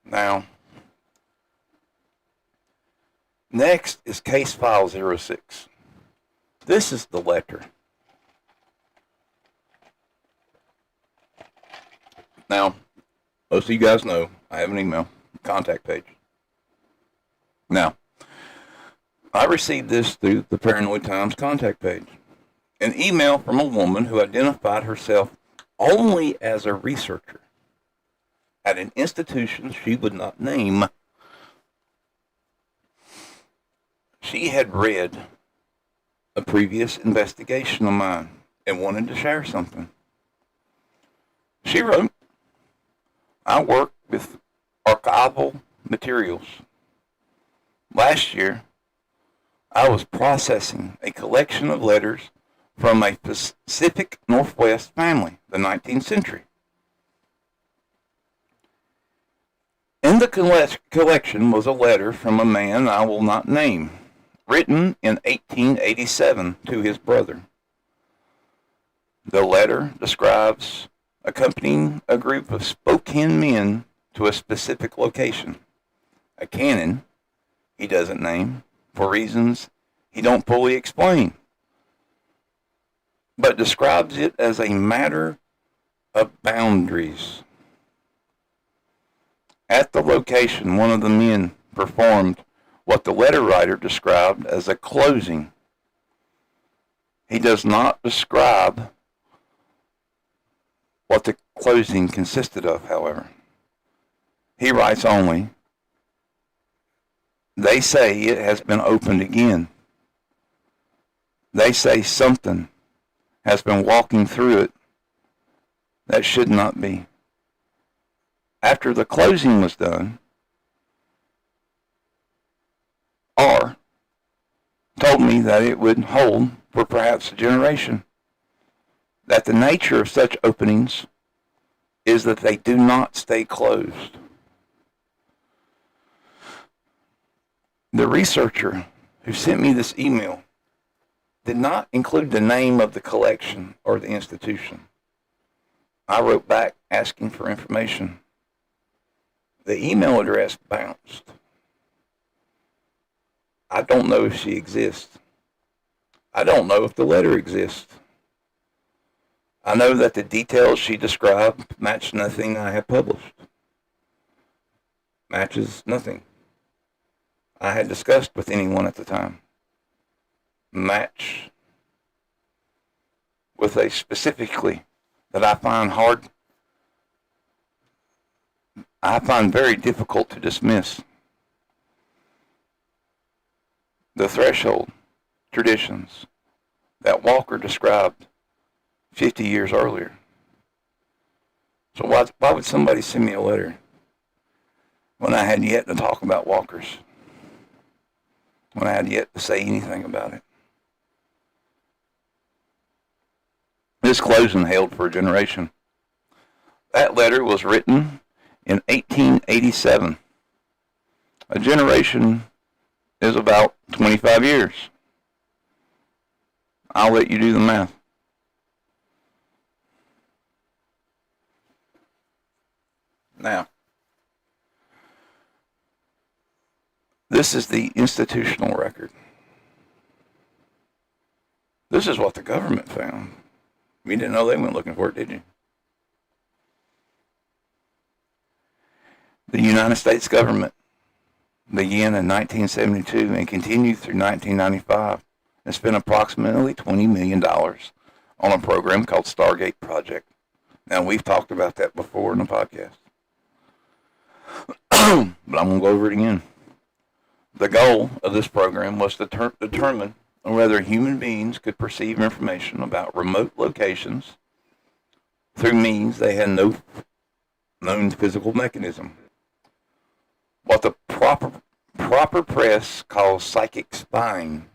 A: Now, next is case file 06. This is the letter. Now, most of you guys know I have an email contact page. Now, I received this through the Paranoid Times contact page. An email from a woman who identified herself only as a researcher at an institution she would not name. She had read a previous investigation of mine and wanted to share something. She wrote, I work with archival materials. Last year, I was processing a collection of letters from a Pacific Northwest family, the 19th century. In the collection was a letter from a man I will not name, written in 1887 to his brother. The letter describes accompanying a group of Spokane men to a specific location. A cannon he doesn't name for reasons he don't fully explain, but describes it as a matter of boundaries. At the location, one of the men performed what the letter writer described as a closing. He does not describe what the closing consisted of, however. He writes only, they say it has been opened again. They say something has been walking through it that should not be. After the closing was done, R told me that it would hold for perhaps a generation, that the nature of such openings is that they do not stay closed. The researcher who sent me this email did not include the name of the collection or the institution. I wrote back asking for information. The email address bounced. I don't know if she exists. I don't know if the letter exists. I know that the details she described match nothing I have published. Matches nothing I had discussed with anyone at the time. Match with a specifically that I find very difficult to dismiss. The threshold traditions that Walker described 50 years earlier. So why would somebody send me a letter when I had yet to talk about Walkers? When I had yet to say anything about it? This closing held for a generation. That letter was written in 1887. A generation is about 25 years. I'll let you do the math. Now, this is the institutional record. This is what the government found. You didn't know they went looking for it, did you? The United States government began in 1972 and continued through 1995 and spent approximately $20 million on a program called Stargate Project. Now, we've talked about that before in the podcast. But I'm going to go over it again. The goal of this program was to determine whether human beings could perceive information about remote locations through means they had no known physical mechanism. What the proper press calls psychic spying.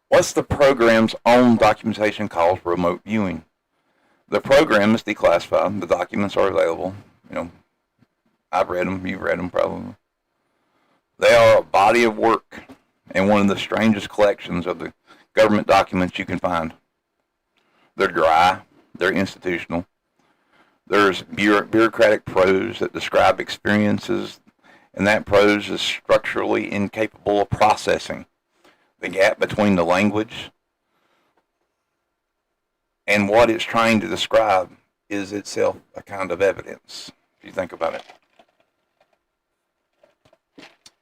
A: What's the program's own documentation calls remote viewing? The program is declassified. The documents are available. I've read them. You've read them probably. They are a body of work and one of the strangest collections of the government documents you can find. They're dry. They're institutional. There's bureaucratic prose that describe experiences, and that prose is structurally incapable of processing. The gap between the language and what it's trying to describe is itself a kind of evidence, if you think about it.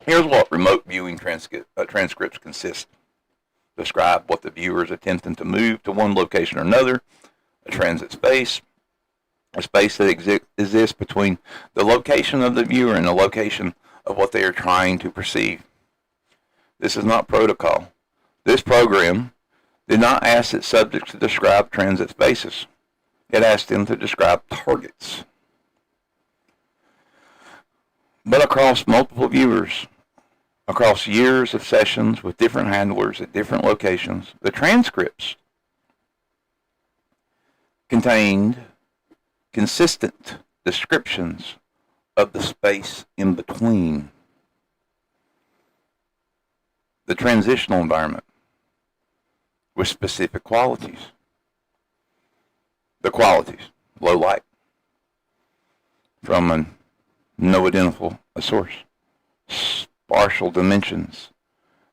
A: Here's what remote viewing transcripts consist. Describe what the viewer is attempting to move to one location or another, a transit space, a space that exists between the location of the viewer and the location of what they are trying to perceive. This is not protocol. This program did not ask its subjects to describe transit spaces. It asked them to describe targets. But across multiple viewers, across years of sessions with different handlers at different locations, the transcripts contained consistent descriptions of the space in between. The transitional environment with specific qualities. The qualities: low light from no identifiable source, spatial dimensions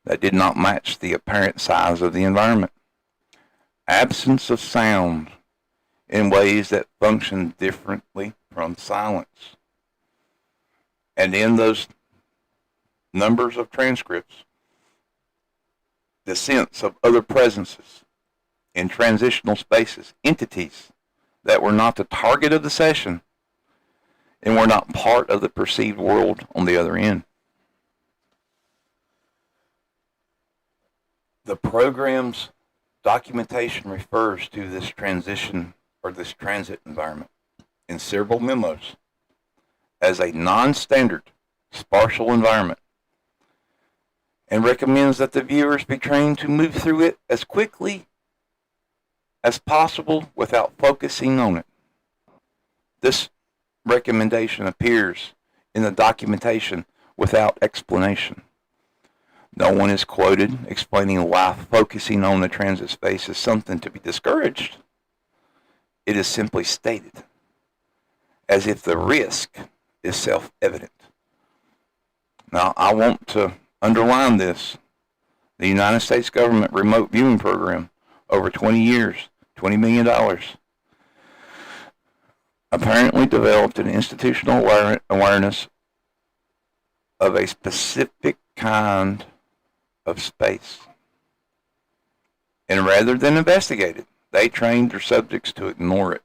A: that did not match the apparent size of the environment, absence of sound in ways that function differently from silence. And in those numbers of transcripts, the sense of other presences in transitional spaces, entities that were not the target of the session and were not part of the perceived world on the other end. The program's documentation refers to this transition or this transit environment in several memos as a non-standard spatial environment, and recommends that the viewers be trained to move through it as quickly as possible without focusing on it. This recommendation appears in the documentation without explanation. No one is quoted explaining why focusing on the transit space is something to be discouraged. It is simply stated as if the risk is self-evident. Now, I want to underline this. The United States government remote viewing program, over 20 years, $20 million, apparently developed an institutional awareness of a specific kind of space. And rather than investigate it, they trained their subjects to ignore it.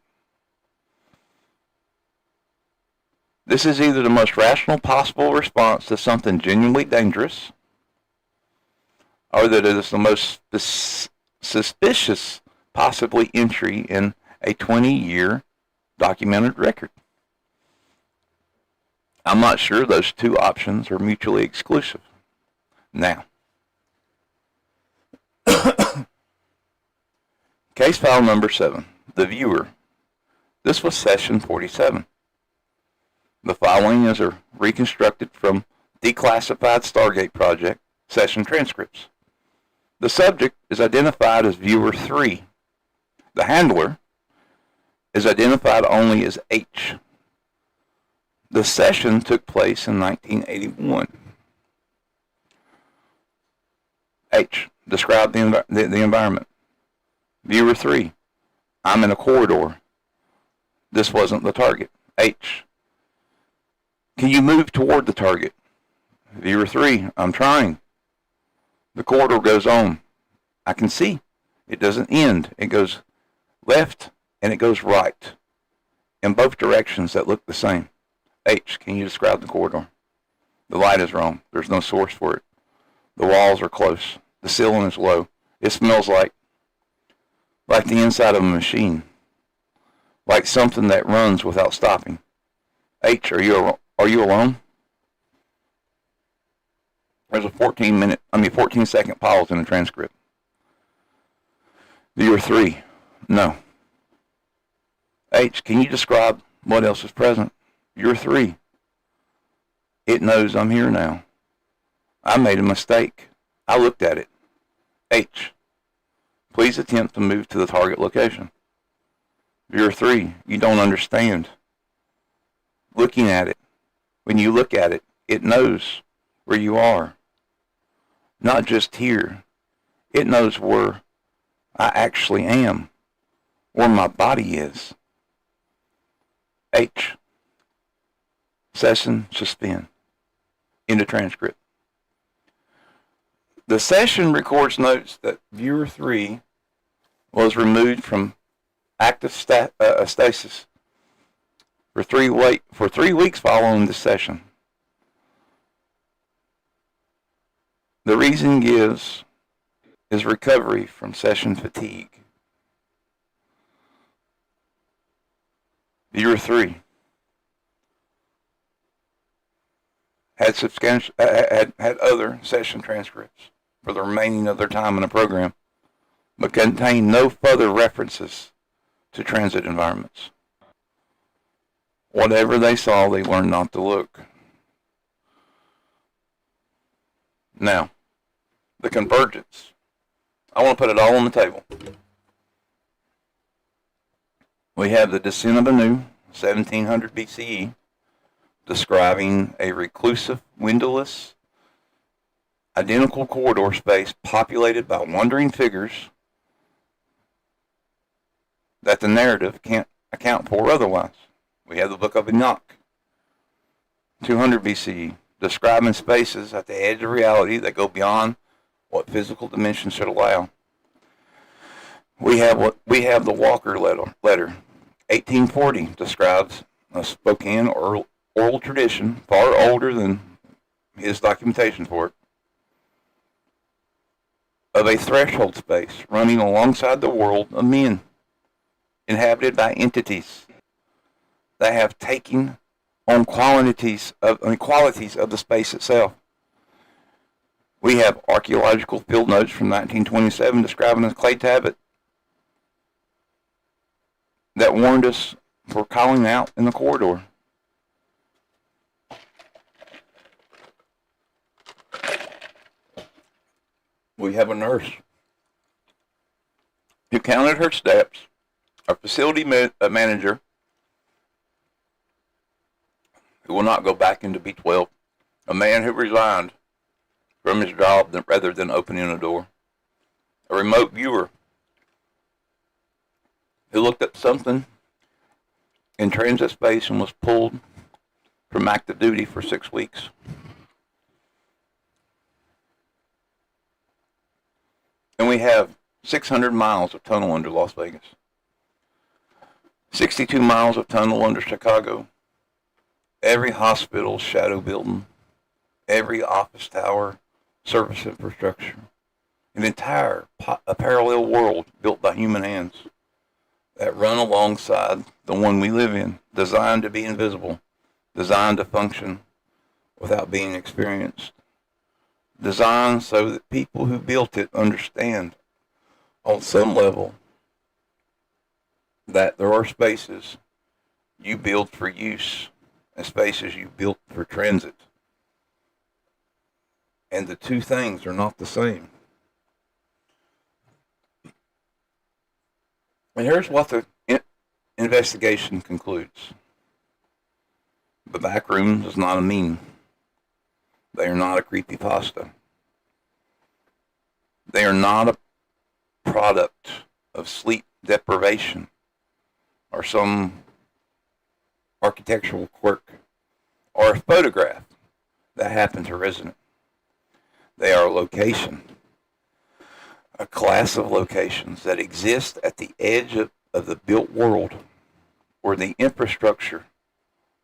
A: This is either the most rational possible response to something genuinely dangerous, or that it is the most suspicious possibly entry in a 20-year documented record. I'm not sure those two options are mutually exclusive. Now, case file number 7, the viewer. This was session 47. The following is reconstructed from declassified Stargate project session transcripts. The subject is identified as viewer 3. The handler is identified only as H. The session took place in 1981. H. Describe the environment. Viewer 3. I'm in a corridor. This wasn't the target. H. Can you move toward the target? Viewer 3. I'm trying. The corridor goes on. I can see. It doesn't end. It goes left and it goes right. In both directions that look the same. H. Can you describe the corridor? The light is wrong. There's no source for it. The walls are close. The ceiling is low. It smells like the inside of a machine. Like something that runs without stopping. H. Are you alone? There's a 14-second pause in the transcript. Viewer 3. No. H. Can you describe what else is present? Viewer 3. It knows I'm here now. I made a mistake. I looked at it. H. Please attempt to move to the target location. Viewer 3. You don't understand. Looking at it. When you look at it, it knows where you are. Not just here. It knows where I actually am. Where my body is. H. Session suspend. End of transcript. The session records notes that viewer 3 was removed from active stasis for 3 weeks following the session. The reason gives is recovery from session fatigue. Viewer 3 had other session transcripts for the remaining of their time in the program, but contained no further references to transit environments. Whatever they saw, they learned not to look. Now, the convergence. I want to put it all on the table. We have the descent of Anu, 1700 BCE, describing a reclusive, windowless, identical corridor space populated by wandering figures that the narrative can't account for otherwise. We have the Book of Enoch, 200 BCE, describing spaces at the edge of reality that go beyond what physical dimensions should allow. We have the Walker letter, 1840, describes a Spokane oral tradition far older than his documentation for it, of a threshold space running alongside the world of men, inhabited by entities that have taken on qualities of the space itself. We have archaeological field notes from 1927 describing a clay tablet that warned us for calling out in the corridor. We have a nurse who counted her steps, a facility manager who will not go back into B12, a man who resigned from his job rather than opening a door, a remote viewer who looked at something in transit space and was pulled from active duty for 6 weeks. And we have 600 miles of tunnel under Las Vegas, 62 miles of tunnel under Chicago, every hospital shadow building, every office tower, service infrastructure, an entire a parallel world built by human hands that run alongside the one we live in, designed to be invisible, designed to function without being experienced, designed so that people who built it understand on some level that there are spaces you build for use and spaces you built for transit. And the two things are not the same. And here's what the investigation concludes. The Backrooms is not a meme. They are not a creepypasta. They are not a product of sleep deprivation or some architectural quirk or a photograph that happened to a resident. They are a location, a class of locations that exist at the edge of the built world where the infrastructure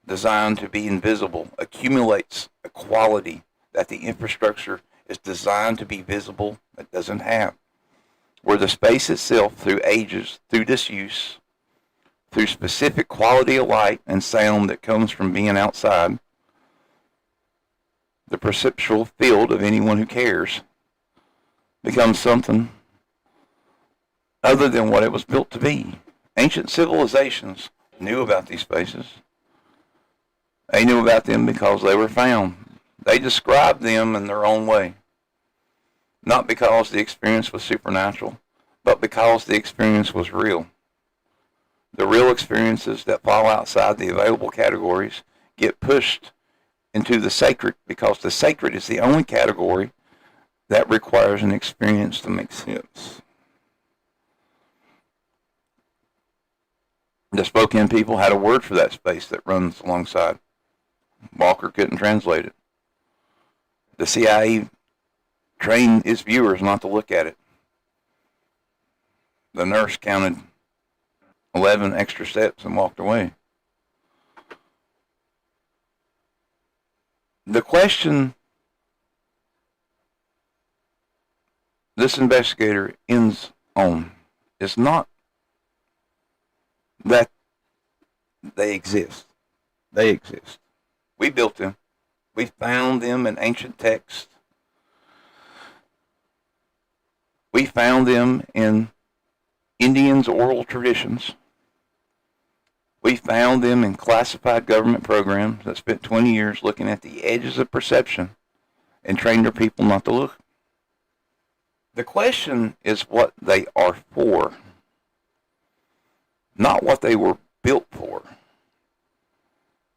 A: designed to be invisible accumulates a quality that the infrastructure is designed to be visible that doesn't have. Where the space itself, through ages, through disuse, through specific quality of light and sound that comes from being outside, the perceptual field of anyone who cares becomes something other than what it was built to be. Ancient civilizations knew about these spaces. They knew about them because they were found. They described them in their own way. Not because the experience was supernatural, but because the experience was real. The real experiences that fall outside the available categories get pushed into the sacred because the sacred is the only category that requires an experience to make sense. The Spokane people had a word for that space that runs alongside. Walker couldn't translate it. The CIA trained its viewers not to look at it. The nurse counted 11 extra steps and walked away. The question this investigator ends on is not that they exist. They exist. We built them. We found them in ancient texts. We found them in Indians' oral traditions. We found them in classified government programs that spent 20 years looking at the edges of perception and trained their people not to look. The question is what they are for, not what they were built for.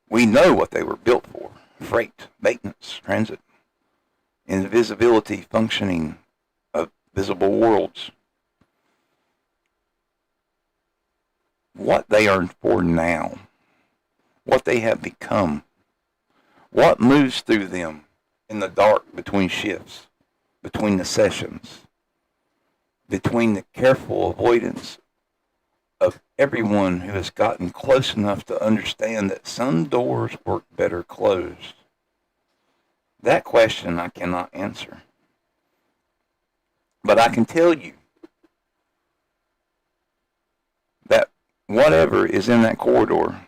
A: We know what they were built for: freight, maintenance, transit, invisibility, functioning of visible worlds. What they are for now, what they have become, what moves through them in the dark between shifts, between the sessions, between the careful avoidance of everyone who has gotten close enough to understand that some doors work better closed. That question I cannot answer. But I can tell you that whatever is in that corridor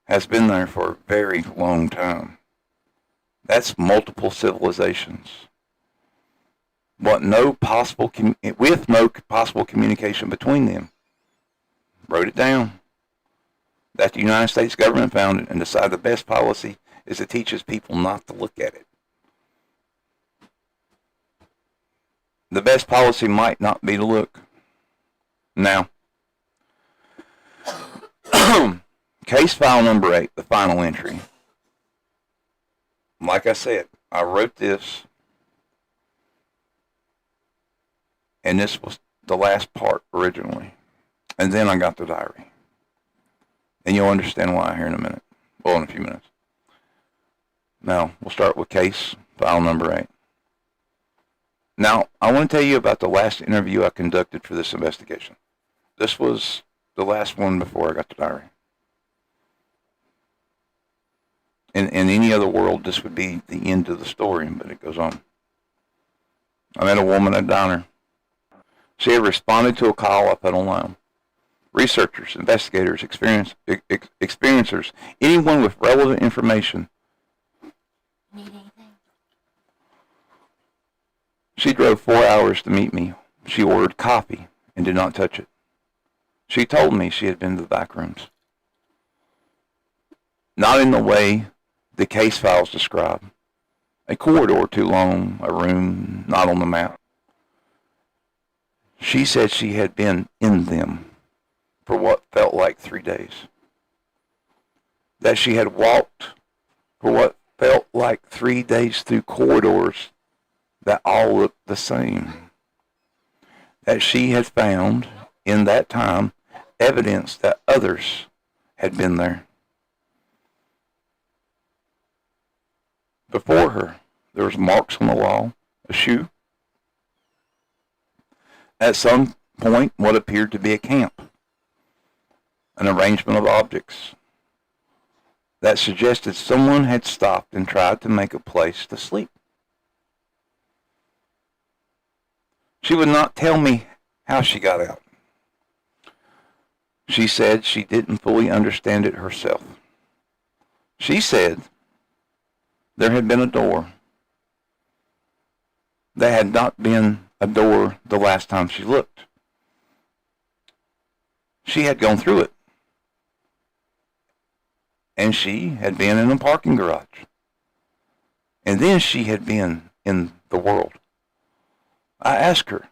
A: has been there for a very long time. That's multiple civilizations. With no possible communication between them. Wrote it down. That the United States government found it and decided the best policy is to teach its people not to look at it. The best policy might not be to look. Now, case file number 8, the final entry. Like I said, I wrote this, and this was the last part originally. And then I got the diary. And you'll understand why here in a minute. Well, in a few minutes. Now, we'll start with case file number 8. Now, I want to tell you about the last interview I conducted for this investigation. This was the last one before I got the diary. In any other world, this would be the end of the story, but it goes on. I met a woman at a diner. She had responded to a call I put online. Researchers, investigators, experiencers, anyone with relevant information.
B: Need anything?
A: She drove 4 hours to meet me. She ordered coffee and did not touch it. She told me she had been to the back rooms. Not in the way the case files describe. a corridor too long, a room not on the map. She said she had been in them for what felt like 3 days. That she had walked for what felt like 3 days through corridors that all looked the same. That she had found, in that time, evidence that others had been there. Before her, there was marks on the wall, a shoe. At some point, what appeared to be a camp, an arrangement of objects that suggested someone had stopped and tried to make a place to sleep. She would not tell me how she got out. She said she didn't fully understand it herself. She said there had been a door. There had not been a door the last time she looked. She had gone through it. And she had been in a parking garage. And then she had been in the world. I asked her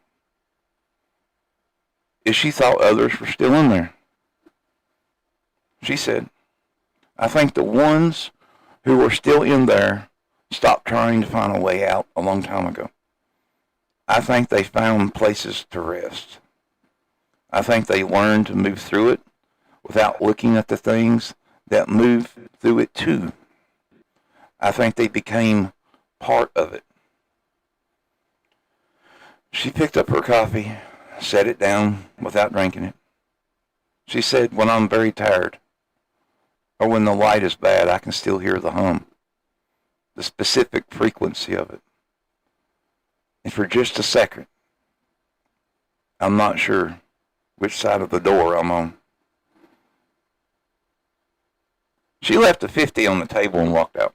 A: if she thought others were still in there. She said, I think the ones who were still in there stopped trying to find a way out a long time ago. I think they found places to rest. I think they learned to move through it without looking at the things that move through it too. I think they became part of it. She picked up her coffee, set it down without drinking it. She said, when I'm very tired, or when the light is bad, I can still hear the hum, the specific frequency of it. And for just a second, I'm not sure which side of the door I'm on. She left a 50 on the table and walked out.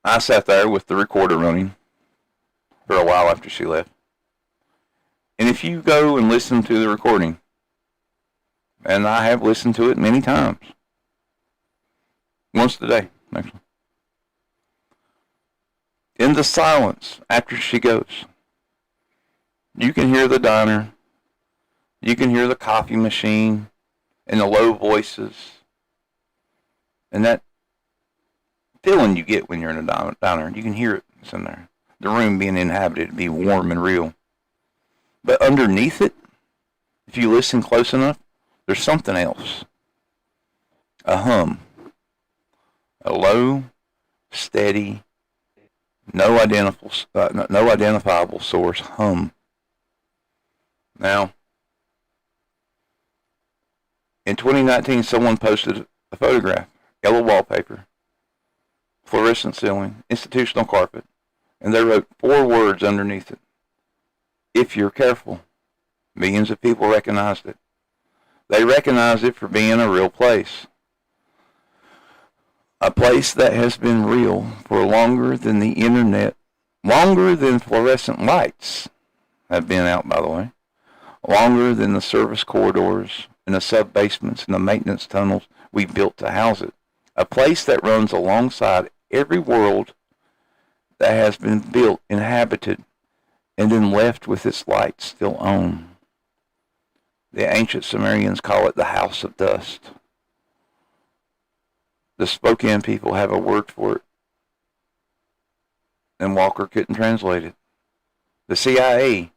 A: I sat there with the recorder running for a while after she left. And if you go and listen to the recording, and I have listened to it many times, once a day, actually, in the silence after she goes, you can hear the diner, you can hear the coffee machine, and the low voices, and that feeling you get when you're in a diner. You can hear it. It's in there. The room being inhabited, be warm and real. But underneath it, if you listen close enough, there's something else. A hum. A low, steady, no identifiable source hum. Now, in 2019, someone posted a photograph, yellow wallpaper, fluorescent ceiling, institutional carpet, and they wrote 4 words underneath it. If you're careful. Millions of people recognized it. They recognized it for being a real place. A place that has been real for longer than the internet, longer than fluorescent lights have been out, by the way, longer than the service corridors and the sub-basements and the maintenance tunnels we built to house it. A place that runs alongside every world that has been built, inhabited, and then left with its lights still on. The ancient Sumerians call it the house of dust. The Spokane people have a word for it, and Walker couldn't translate it. The CIA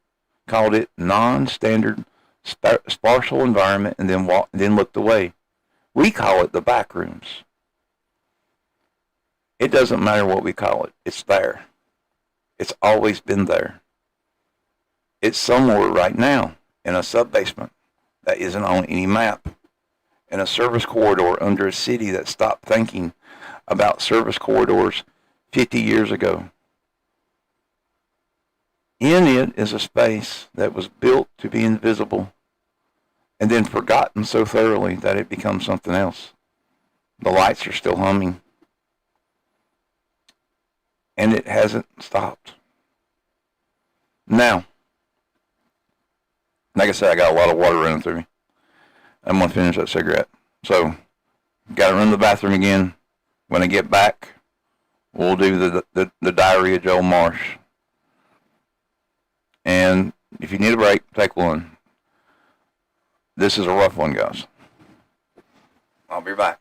A: called it non-standard sparsal environment and then looked away. We call it the backrooms. It doesn't matter what we call it. It's there. It's always been there. It's somewhere right now in a sub-basement that isn't on any map, in a service corridor under a city that stopped thinking about service corridors 50 years ago. In it is a space that was built to be invisible and then forgotten so thoroughly that it becomes something else. The lights are still humming. And it hasn't stopped. Now, like I said, I got a lot of water running through me. I'm going to finish that cigarette. So, got to run to the bathroom again. When I get back, we'll do the diary of Joe Marsh. And if you need a break, take one. This is a rough one, guys. I'll be back.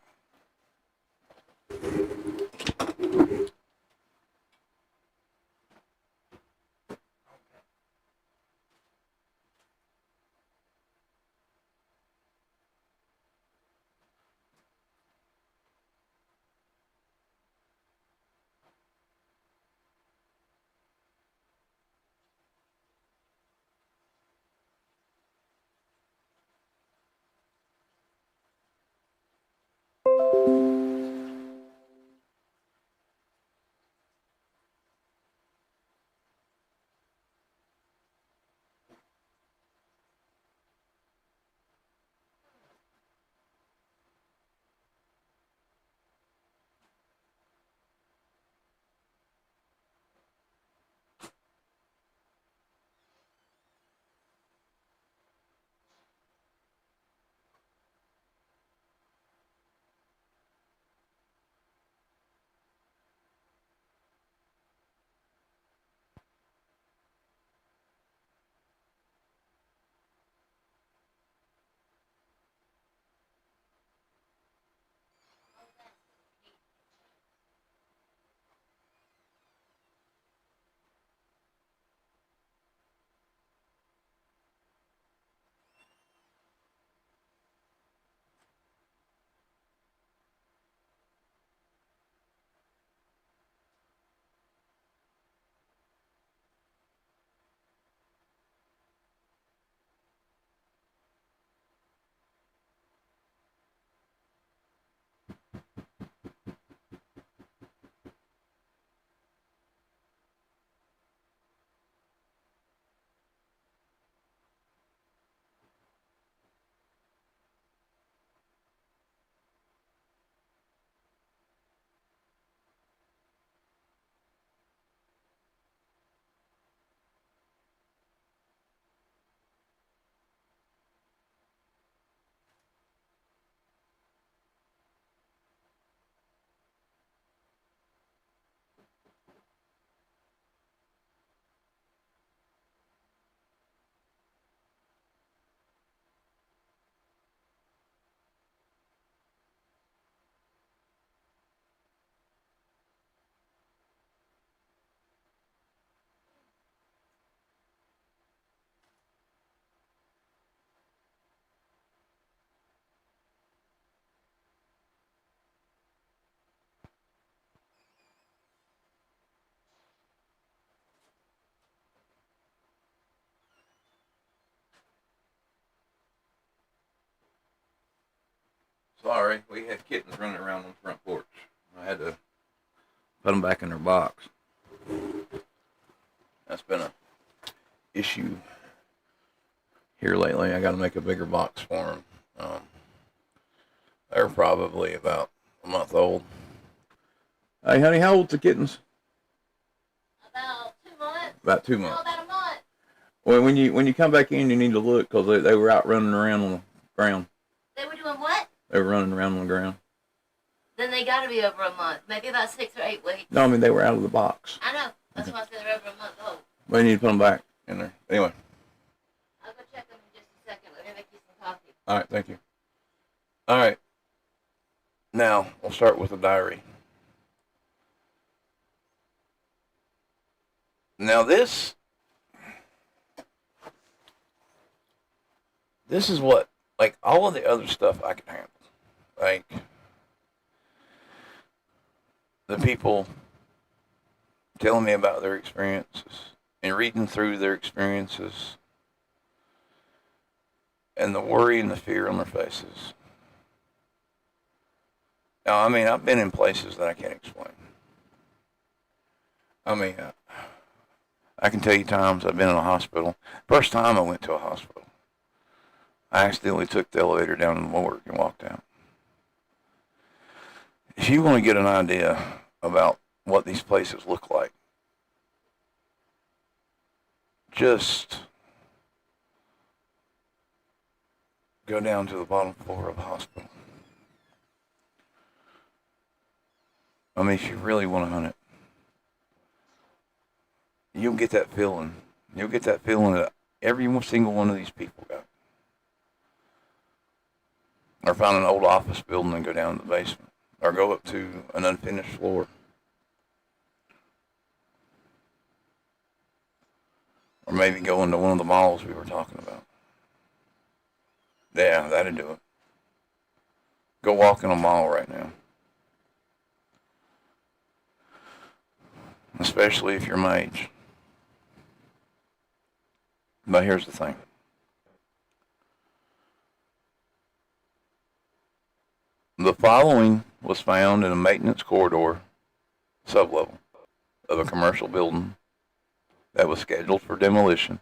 A: Sorry, we had kittens running around on the front porch. I had to put them back in their box. That's been a issue here lately. I got to make a bigger box for them. They're probably about a month old. Hey, honey, how old's the kittens?
B: About 2 months.
A: About 2
B: No,
A: months.
B: about a month.
A: Well, when you come back in, you need to look because they were out running around on the ground.
B: They were doing what?
A: They were running around on the ground.
B: Then they got to be over a month. Maybe about 6 or 8 weeks.
A: No, I mean they were out of the box.
B: I know. That's why I said they're over a month old.
A: We need to put them back in there. Anyway.
B: I'll go check them in just a second. Let me make you some coffee.
A: All right, thank you. All right. Now, we'll start with the diary. Now this is what, like all of the other stuff I can handle. Like the people telling me about their experiences and reading through their experiences and the worry and the fear on their faces. Now, I mean, I've been in places that I can't explain. I mean, I can tell you times I've been in a hospital. First time I went to a hospital, I accidentally took the elevator down to the morgue and walked out. If you want to get an idea about what these places look like, just go down to the bottom floor of a hospital. I mean, if you really want to hunt it, you'll get that feeling. You'll get that feeling that every single one of these people got. Or find an old office building and go down to the basement. Or go up to an unfinished floor. Or maybe go into one of the malls we were talking about. Yeah, that'd do it. Go walk in a mall right now. Especially if you're my age. But here's the thing. The following was found in a maintenance corridor sublevel of a commercial building that was scheduled for demolition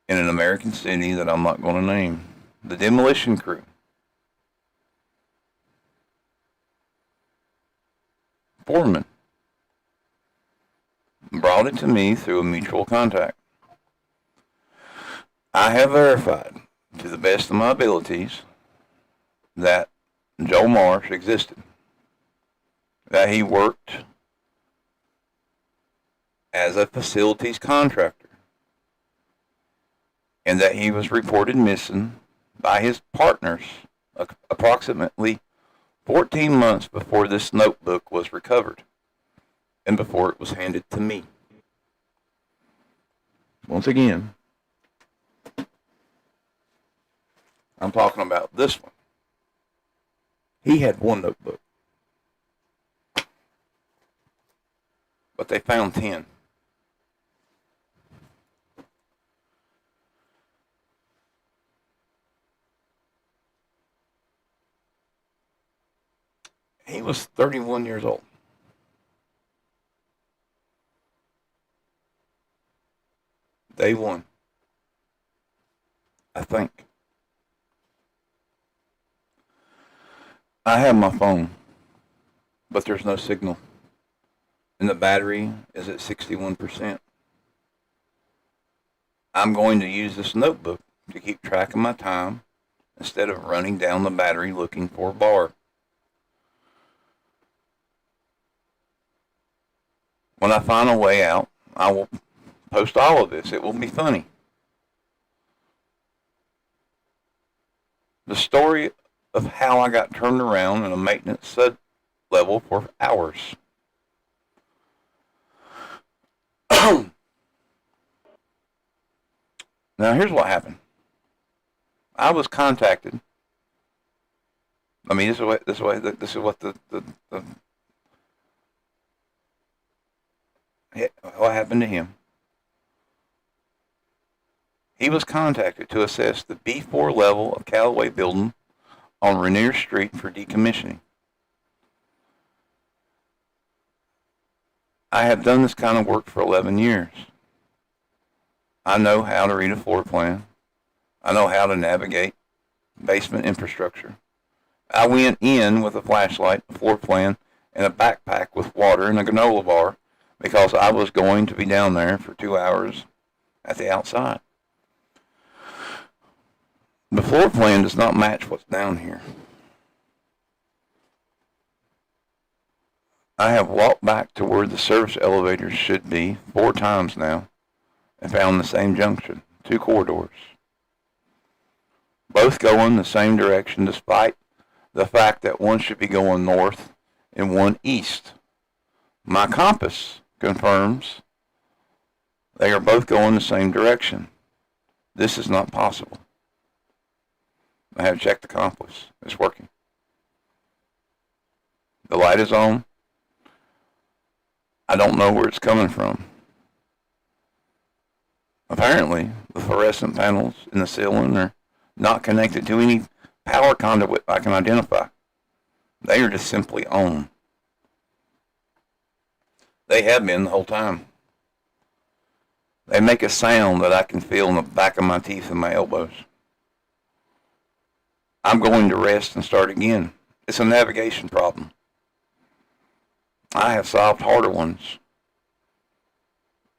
A: in an American city that I'm not going to name. The demolition crew foreman brought it to me through a mutual contact. I have verified, to the best of my abilities, that Joe Marsh existed, that he worked as a facilities contractor, and that he was reported missing by his partners approximately 14 months before this notebook was recovered and before it was handed to me. Once again, I'm talking about this one. He had one notebook, but they found 10. He was 31 years old. Day one, I think. I have my phone, but there's no signal. And the battery is at 61%. I'm going to use this notebook to keep track of my time instead of running down the battery looking for a bar. When I find a way out, I will post all of this. It will be funny. The story of how I got turned around in a maintenance sub level for hours. Now here's what happened. I was contacted. I mean, this is what what happened to him. He was contacted to assess the B4 level of Callaway building on Rainier Street for decommissioning. I have done this kind of work for 11 years. I know how to read a floor plan. I know how to navigate basement infrastructure. I went in with a flashlight, a floor plan, and a backpack with water and a granola bar because I was going to be down there for 2 hours at the outside. The floor plan does not match what's down here. I have walked back to where the service elevators should be 4 times now and found the same junction, 2 corridors. Both go in the same direction despite the fact that one should be going north and one east. My compass confirms they are both going the same direction. This is not possible. I have checked the compass. It's working. The light is on. I don't know where it's coming from. Apparently, the fluorescent panels in the ceiling are not connected to any power conduit I can identify. They are just simply on. They have been the whole time. They make a sound that I can feel in the back of my teeth and my elbows. I'm going to rest and start again. It's a navigation problem. I have solved harder ones.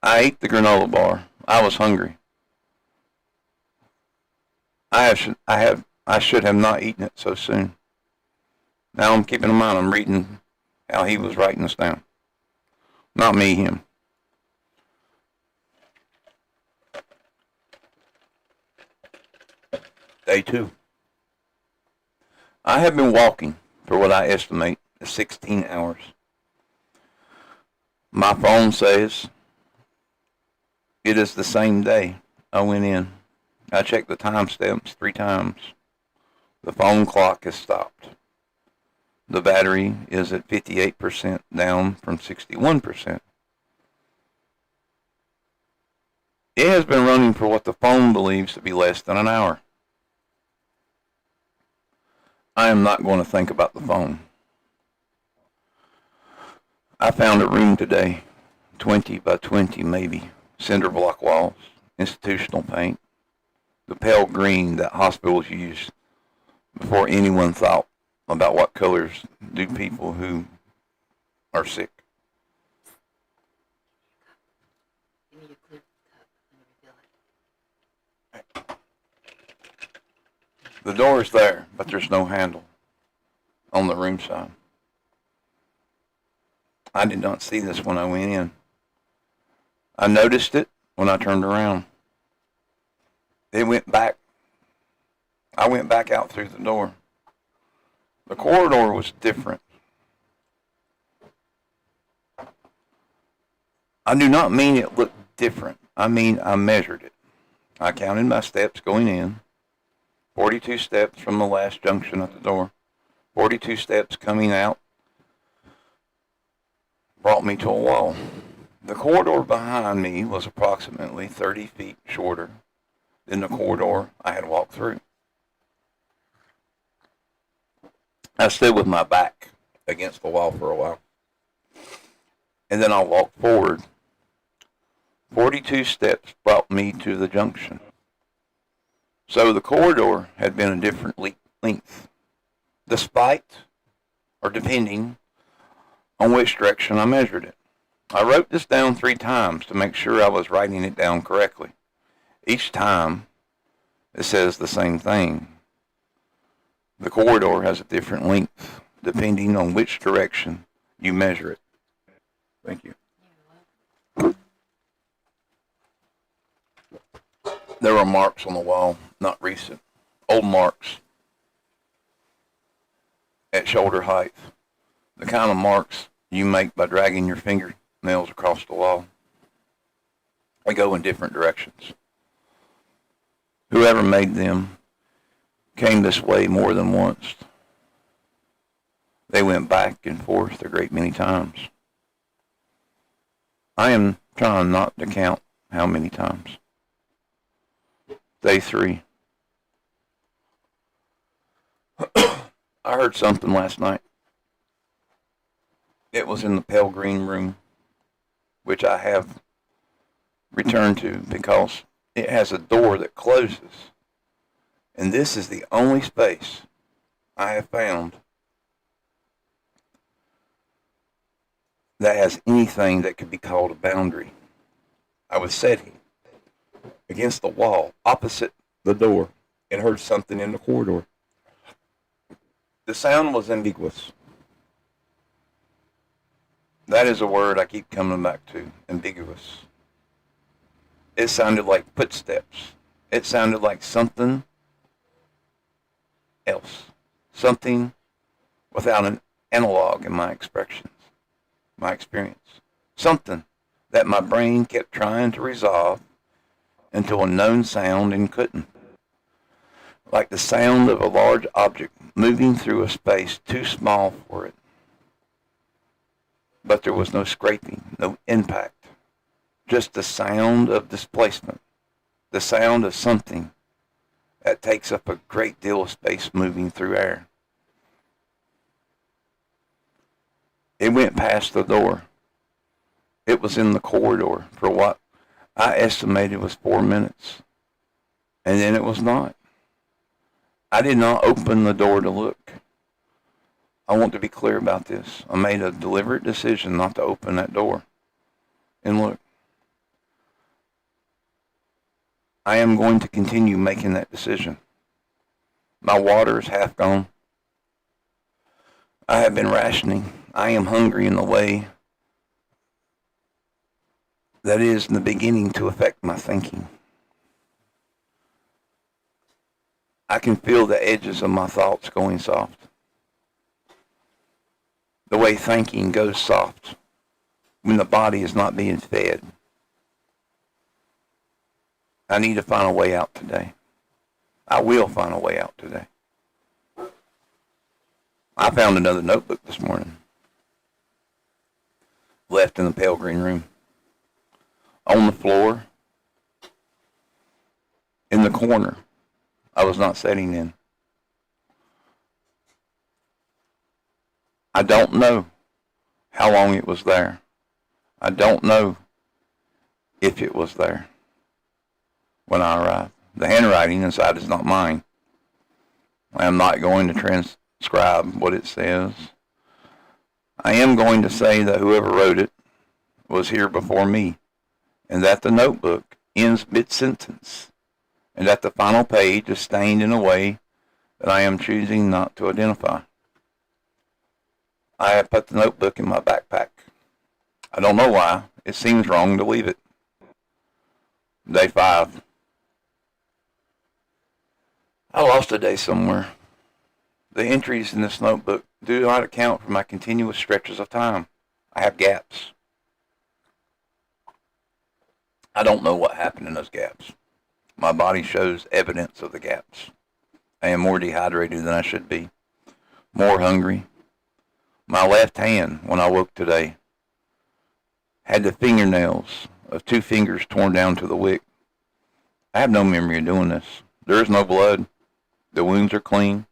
A: I ate the granola bar. I was hungry. I should have not eaten it so soon. Now I'm keeping in mind I'm reading how he was writing this down. Not me, him. Day 2. I have been walking for what I estimate is 16 hours. My phone says it is the same day I went in. I checked the timestamps 3 times. The phone clock has stopped. The battery is at 58%, down from 61%. It has been running for what the phone believes to be less than an hour. I am not going to think about the phone. I found a room today, 20 by 20 maybe, cinder block walls, institutional paint, the pale green that hospitals use before anyone thought about what colors do people who are sick.
B: Give me your clear cup. Let me refill it.
A: The door is there, but there's no handle on the room side. I did not see this when I went in. I noticed it when I turned around. It went back. I went back out through the door. The corridor was different. I do not mean it looked different. I mean I measured it. I counted my steps going in. 42 steps from the last junction at the door. 42 steps coming out brought me to a wall. The corridor behind me was approximately 30 feet shorter than the corridor I had walked through. I stood with my back against the wall for a while, and then I walked forward. 42 steps brought me to the junction. So the corridor had been a different length, despite, or depending on which direction I measured it. I wrote this down 3 times to make sure I was writing it down correctly. Each time, it says the same thing. The corridor has a different length, depending on which direction you measure it. Thank you. There were marks on the wall, not recent. Old marks at shoulder height. The kind of marks you make by dragging your fingernails across the wall. They go in different directions. Whoever made them came this way more than once. They went back and forth a great many times. I am trying not to count how many times. Day 3. I heard something last night. It was in the pale green room, which I have returned to because it has a door that closes. And this is the only space I have found that has anything that could be called a boundary. I was sitting against the wall opposite the door and heard something in the corridor. The sound was ambiguous. That is a word I keep coming back to, ambiguous. It sounded like footsteps. It sounded like something else. Something without an analog in my expressions, my experience. Something that my brain kept trying to resolve into a known sound and couldn't. Like the sound of a large object moving through a space too small for it. But there was no scraping, no impact. Just the sound of displacement. The sound of something that takes up a great deal of space moving through air. It went past the door. It was in the corridor for what I estimated was 4 minutes. And then it was not. I did not open the door to look. I want to be clear about this. I made a deliberate decision not to open that door and look. I am going to continue making that decision. My water is half gone. I have been rationing. I am hungry in the way that is in the beginning to affect my thinking. I can feel the edges of my thoughts going soft. The way thinking goes soft when the body is not being fed. I need to find a way out today. I will find a way out today. I found another notebook this morning, left in the pale green room, on the floor, in the corner I was not sitting in. I don't know how long it was there. I don't know if it was there when I arrived. The handwriting inside is not mine. I am not going to transcribe what it says. I am going to say that whoever wrote it was here before me, and that the notebook ends mid-sentence, and that the final page is stained in a way that I am choosing not to identify. I have put the notebook in my backpack. I don't know why. It seems wrong to leave it. Day 5. I lost a day somewhere. The entries in this notebook do not account for my continuous stretches of time. I have gaps. I don't know what happened in those gaps. My body shows evidence of the gaps. I am more dehydrated than I should be, more hungry. My left hand, when I woke today, had the fingernails of 2 fingers torn down to the wick. I have no memory of doing this. There is no blood. The wounds are clean.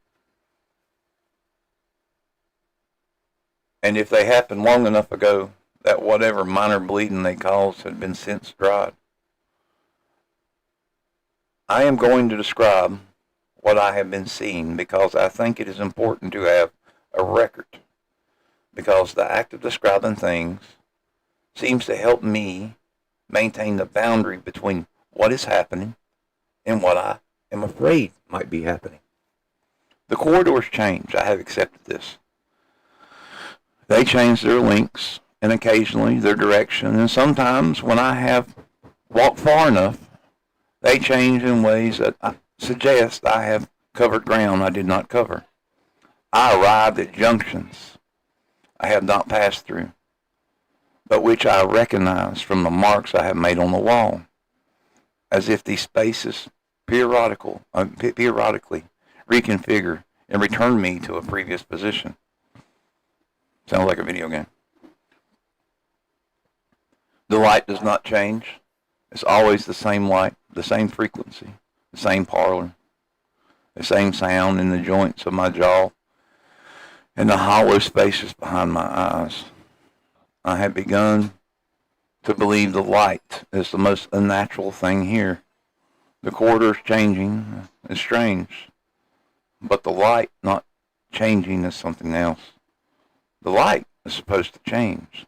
A: And if they happened long enough ago, that whatever minor bleeding they caused had been since dried. I am going to describe what I have been seeing because I think it is important to have a record, because the act of describing things seems to help me maintain the boundary between what is happening and what I am afraid might be happening. The corridors change. I have accepted this. They change their lengths and occasionally their direction, and sometimes when I have walked far enough, they change in ways that suggest I have covered ground I did not cover. I arrived at junctions I have not passed through, but which I recognize from the marks I have made on the wall, as if these spaces periodically reconfigure and return me to a previous position. Sounds like a video game. The light does not change. It's always the same light, the same frequency, the same parlor, the same sound in the joints of my jaw and the hollow spaces behind my eyes. I have begun to believe the light is the most unnatural thing here. The corridors changing is strange, but the light not changing is something else. The light is supposed to change.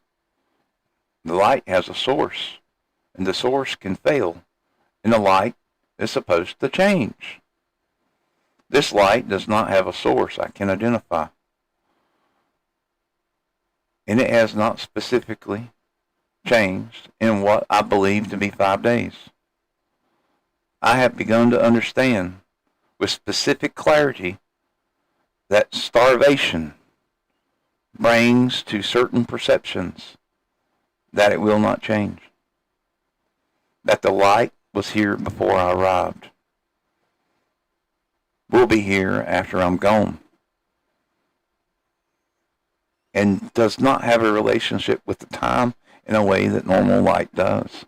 A: The light has a source, and the source can fail, and the light is supposed to change. This light does not have a source I can identify, and it has not specifically changed in what I believe to be 5 days. I have begun to understand with specific clarity that starvation brings to certain perceptions that it will not change. That the light was here before I arrived. Will be here after I'm gone. And does not have a relationship with the time in a way that normal light does.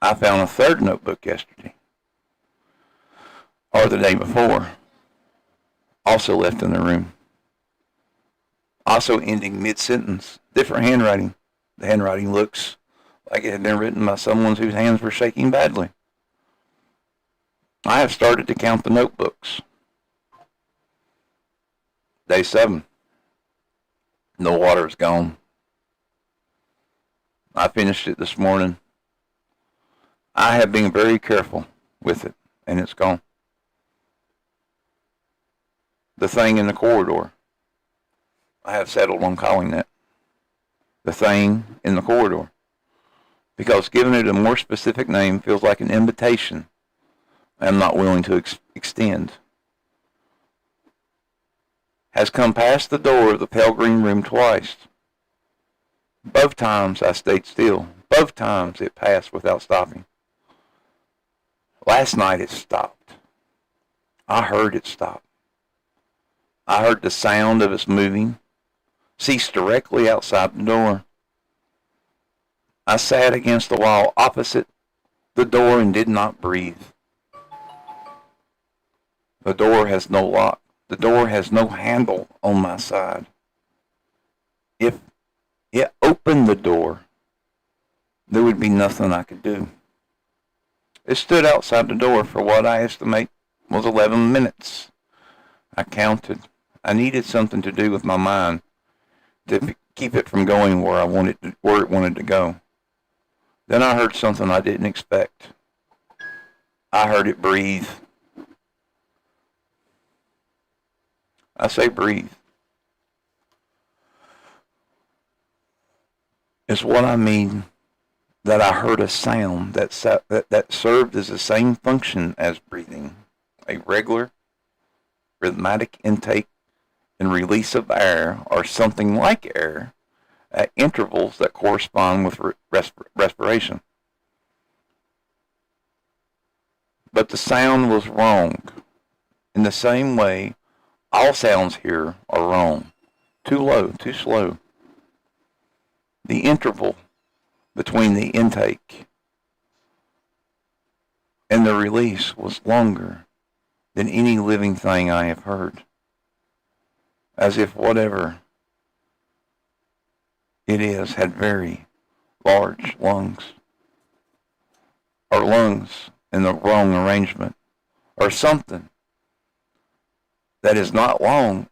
A: I found a third notebook yesterday, or the day before, also left in the room. Also ending mid-sentence, different handwriting. The handwriting looks like it had been written by someone whose hands were shaking badly. I have started to count the notebooks. Day 7. The water is gone. I finished it this morning. I have been very careful with it, and it's gone. The thing in the corridor. I have settled on calling that the thing in the corridor, because giving it a more specific name feels like an invitation I am not willing to extend. Has come past the door of the pale green room twice. Both times I stayed still. Both times it passed without stopping. Last night it stopped. I heard it stop. I heard the sound of its moving, ceased directly outside the door. I sat against the wall opposite the door and did not breathe. The door has no lock. The door has no handle on my side. If it opened the door, there would be nothing I could do. It stood outside the door for what I estimate was 11 minutes. I counted. I needed something to do with my mind to keep it from going where it wanted to go. Then I heard something I didn't expect. I heard it breathe. I say breathe. Is what I mean that I heard a sound that served as the same function as breathing, a regular, rhythmic intake and release of air, or something like air, at intervals that correspond with respiration. But the sound was wrong. In the same way, all sounds here are wrong. Too low, too slow. The interval between the intake and the release was longer than any living thing I have heard. As if whatever it is had very large lungs, or lungs in the wrong arrangement, or something that is not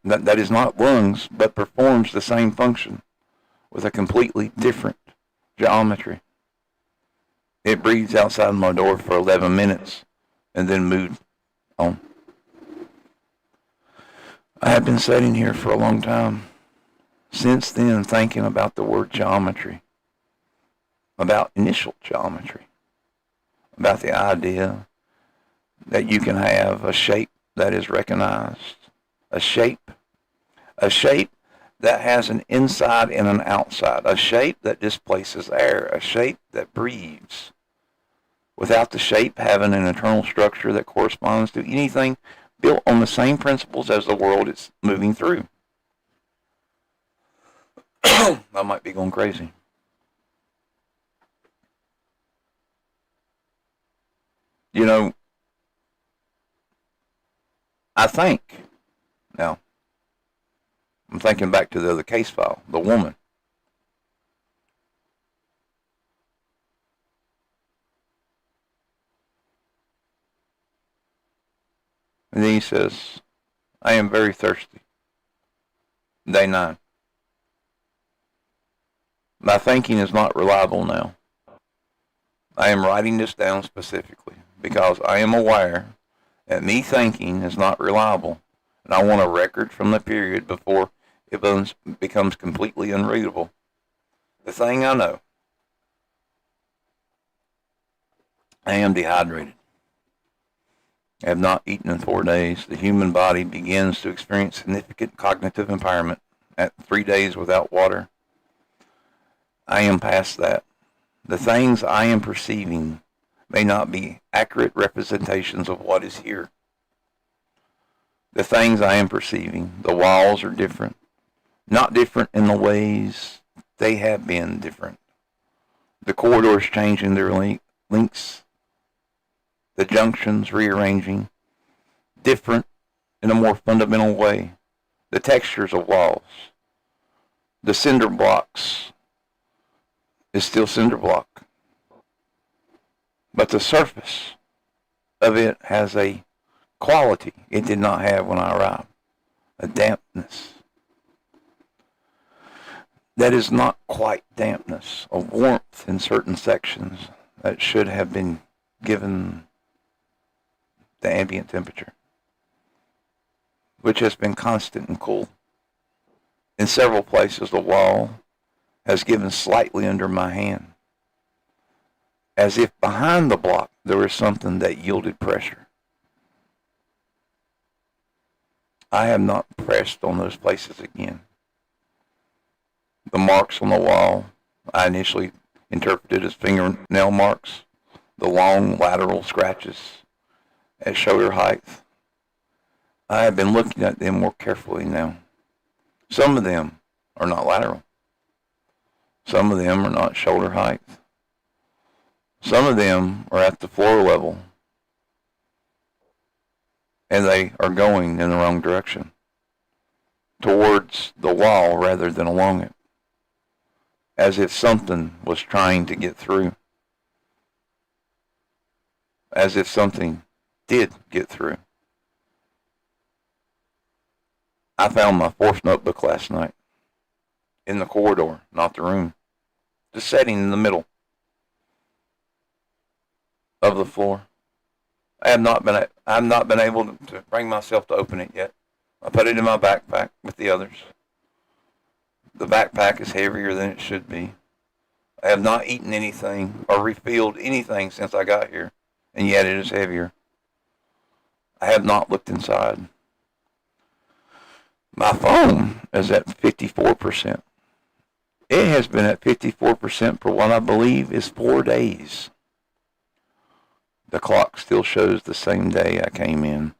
A: that is not lungs, but performs the same function with a completely different geometry. It breathed outside my door for 11 minutes and then moved on. I have been sitting here for a long time, since then thinking about the word geometry, about initial geometry, about the idea that you can have a shape that is recognized, a shape that has an inside and an outside, a shape that displaces air, a shape that breathes, without the shape having an internal structure that corresponds to anything built on the same principles as the world it's moving through. I might be going crazy. You know, I think, now, I'm thinking back to the other case file, the woman. And then he says, I am very thirsty. Day 9. My thinking is not reliable now. I am writing this down specifically because I am aware that me thinking is not reliable, and I want a record from the period before it becomes completely unreadable. The thing I know, I am dehydrated. I have not eaten in 4 days. The human body begins to experience significant cognitive impairment at 3 days without water. I am past that. The things I am perceiving may not be accurate representations of what is here. The things I am perceiving, the walls are different. Not different in the ways they have been different. The corridors changing their links. The junctions rearranging. Different in a more fundamental way. The textures of walls. The cinder blocks is still cinder block. But the surface of it has a quality it did not have when I arrived. A dampness. That is not quite dampness. A warmth in certain sections that should have been given the ambient temperature, which has been constant and cool. In several places, the wall has given slightly under my hand, as if behind the block there was something that yielded pressure. I have not pressed on those places again. The marks on the wall I initially interpreted as fingernail marks, the long lateral scratches at shoulder height. I have been looking at them more carefully now. Some of them are not lateral. Some of them are not shoulder height. Some of them are at the floor level, and they are going in the wrong direction, towards the wall rather than along it, as if something was trying to get through, as if something did get through. I found my fourth notebook last night in the corridor, not the room, just sitting in the middle of the floor. I have not been able to bring myself to open it yet. I put it in my backpack with the others. The backpack is heavier than it should be. I have not eaten anything or refilled anything since I got here, and yet it is heavier. I have not looked inside. My phone is at 54%. It has been at 54% for what I believe is 4 days. The clock still shows the same day I came in.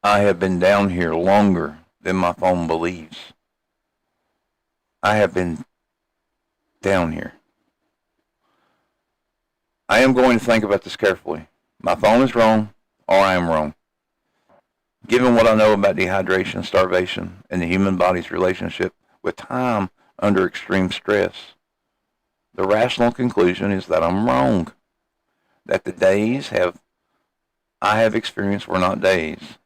A: I have been down here longer than my phone believes. I have been down here. I am going to think about this carefully. My phone is wrong, or I am wrong. Given what I know about dehydration, starvation, and the human body's relationship with time under extreme stress, the rational conclusion is that I'm wrong. That the days I have experienced were not days.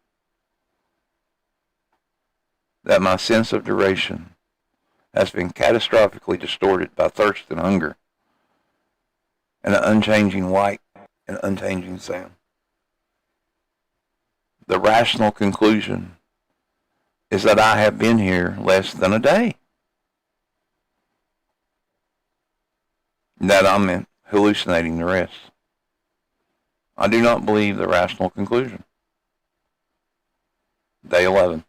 A: That my sense of duration has been catastrophically distorted by thirst and hunger, and an unchanging light and unchanging sound. The rational conclusion is that I have been here less than a day. That I'm hallucinating the rest. I do not believe the rational conclusion. Day 11.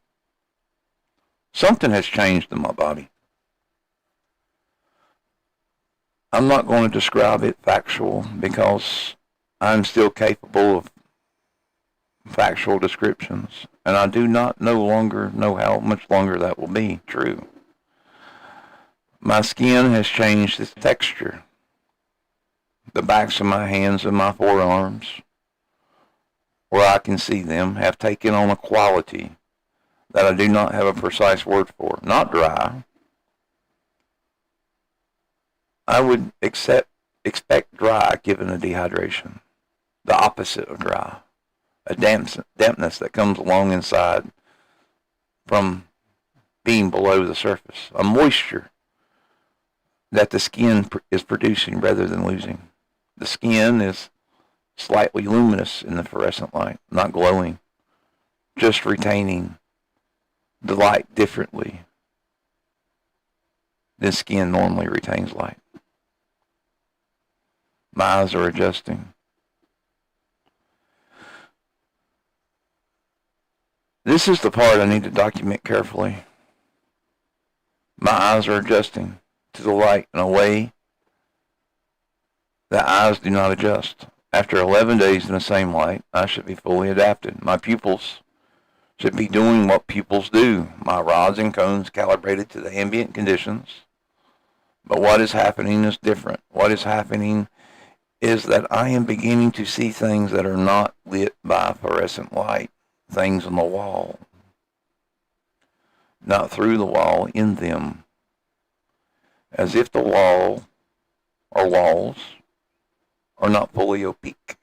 A: Something has changed in my body. I'm not going to describe it factual because I'm still capable of factual descriptions, and I do not no longer know how much longer that will be true. My skin has changed its texture. The backs of my hands and my forearms, where I can see them, have taken on a quality that I do not have a precise word for. Not dry. I would expect dry given a dehydration. The opposite of dry. A dampness that comes along inside from being below the surface. A moisture that the skin is producing rather than losing. The skin is slightly luminous in the fluorescent light, not glowing, just retaining the light differently than skin normally retains light. My eyes are adjusting. This is the part I need to document carefully. My eyes are adjusting to the light in a way that eyes do not adjust. After 11 days in the same light, I should be fully adapted. My pupils should be doing what pupils do. My rods and cones calibrated to the ambient conditions. But what is happening is different. What is happening is that I am beginning to see things that are not lit by fluorescent light. Things on the wall. Not through the wall, in them. As if the wall or walls are not fully opaque.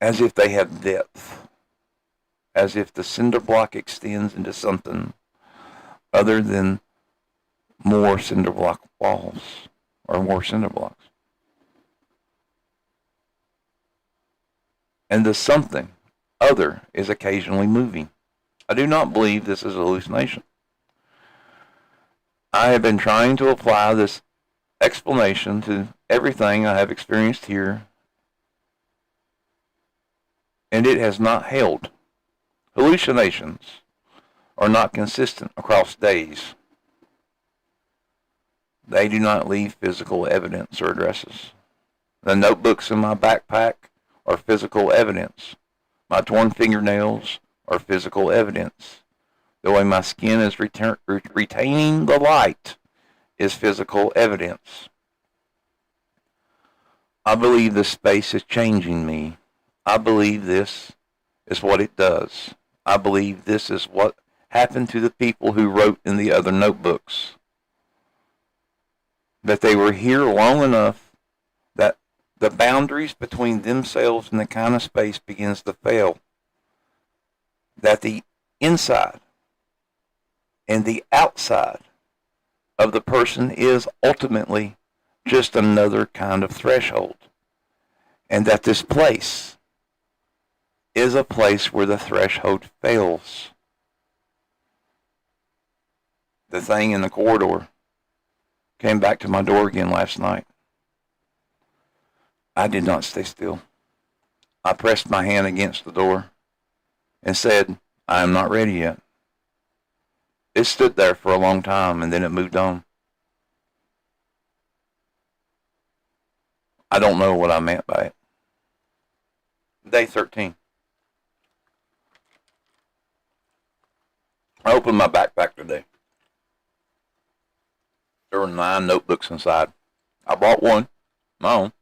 A: As if they have depth. As if the cinder block extends into something other than more cinder block walls or more cinder blocks. And the something other is occasionally moving. I do not believe this is a hallucination. I have been trying to apply this explanation to everything I have experienced here, and it has not held. Hallucinations are not consistent across days. They do not leave physical evidence or addresses. The notebooks in my backpack are physical evidence. My torn fingernails are physical evidence. The way my skin is retaining the light is physical evidence. I believe this space is changing me. I believe this is what it does. I believe this is what happened to the people who wrote in the other notebooks. That they were here long enough that the boundaries between themselves and the kind of space begins to fail. That the inside and the outside of the person is ultimately just another kind of threshold. And that this place is a place where the threshold fails. The thing in the corridor came back to my door again last night. I did not stay still. I pressed my hand against the door and said, I am not ready yet. It stood there for a long time and then it moved on. I don't know what I meant by it. Day 13. I opened my backpack today. There were 9 notebooks inside. I bought one, my own,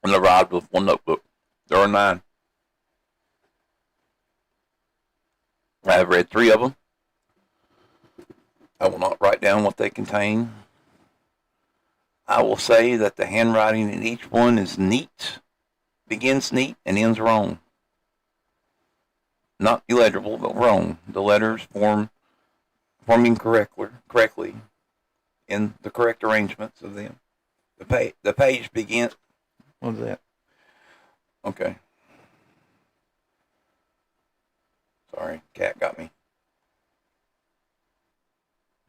A: and arrived with 1 notebook. There were 9. I have read 3 of them. I will not write down what they contain. I will say that the handwriting in each one is neat, begins neat, and ends wrong. Not illegible, but wrong. The letters forming correctly in the correct arrangements of them. The page begins. What is that? Okay. Sorry, cat got me.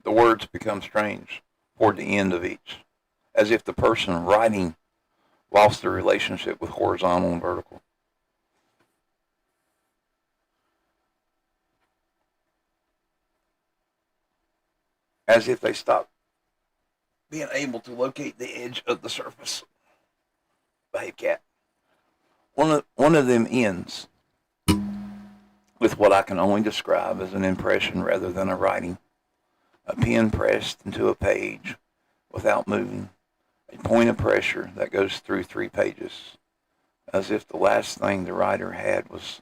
A: The words become strange toward the end of each, as if the person writing lost their relationship with horizontal and vertical. As if they stopped being able to locate the edge of the surface. Behave, cat. One of them ends with what I can only describe as an impression rather than a writing. A pen pressed into a page without moving. A point of pressure that goes through 3 pages. As if the last thing the writer had was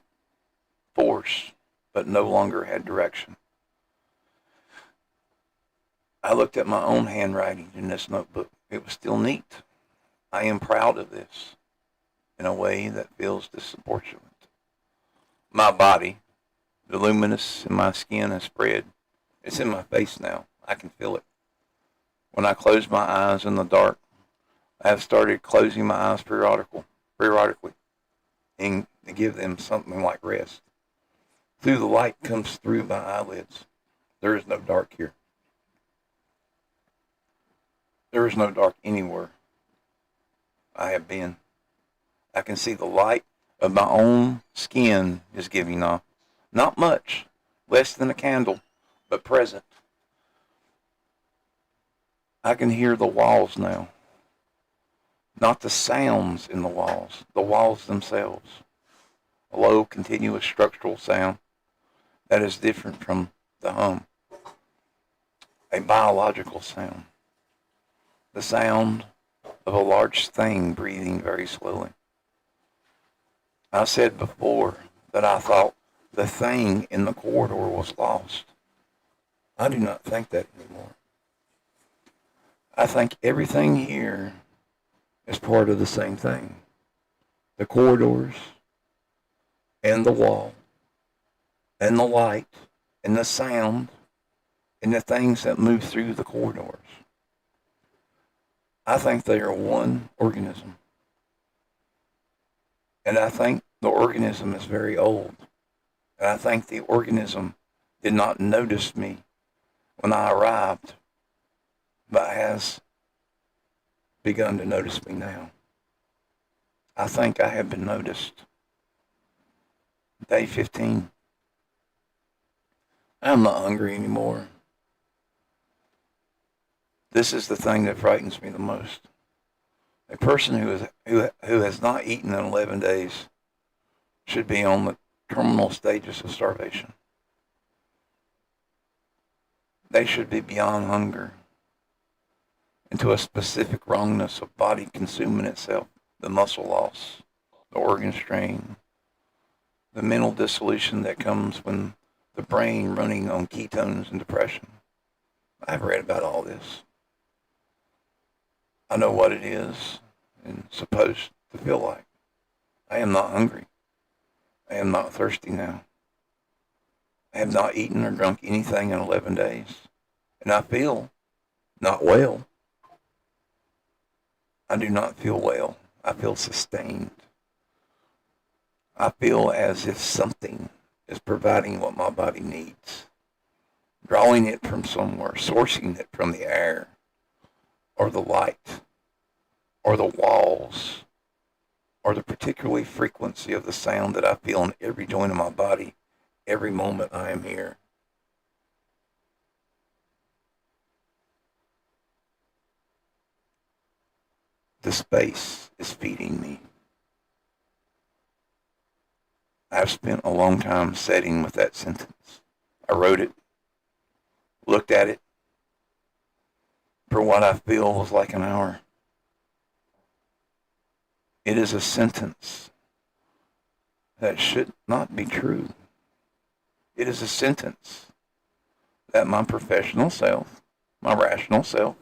A: force, but no longer had direction. I looked at my own handwriting in this notebook. It was still neat. I am proud of this in a way that feels disproportionate. My body, the luminous in my skin has spread. It's in my face now. I can feel it. When I close my eyes in the dark, I have started closing my eyes periodically and to give them something like rest. Through the light comes through my eyelids. There is no dark here. There is no dark anywhere I have been. I can see the light of my own skin is giving off. Not much, less than a candle, but present. I can hear the walls now. Not the sounds in the walls themselves. A low, continuous structural sound that is different from the hum. A biological sound. The sound of a large thing breathing very slowly. I said before that I thought the thing in the corridor was lost. I do not think that anymore. I think everything here is part of the same thing. The corridors and the wall and the light and the sound and the things that move through the corridors. I think they are one organism. And I think The organism is very old. And I think the organism did not notice me when I arrived, but has begun to notice me now. I think I have been noticed. Day 15. I'm not hungry anymore. This is the thing that frightens me the most. A person who has not eaten in 11 days should be on the terminal stages of starvation. They should be beyond hunger, into a specific wrongness of body consuming itself, the muscle loss, the organ strain, the mental dissolution that comes when the brain running on ketones and depression. I've read about all this. I know what it is and supposed to feel like. I am not hungry. I am not thirsty now. I have not eaten or drunk anything in 11 days. And I feel not well. I do not feel well. I feel sustained. I feel as if something is providing what my body needs, drawing it from somewhere, sourcing it from the air, or the light, or the walls, or the particular frequency of the sound that I feel in every joint of my body every moment I am here. The space is feeding me. I've spent a long time sitting with that sentence. I wrote it, looked at it, for what I feel was like an hour. It is a sentence that should not be true. It is a sentence that my professional self, my rational self,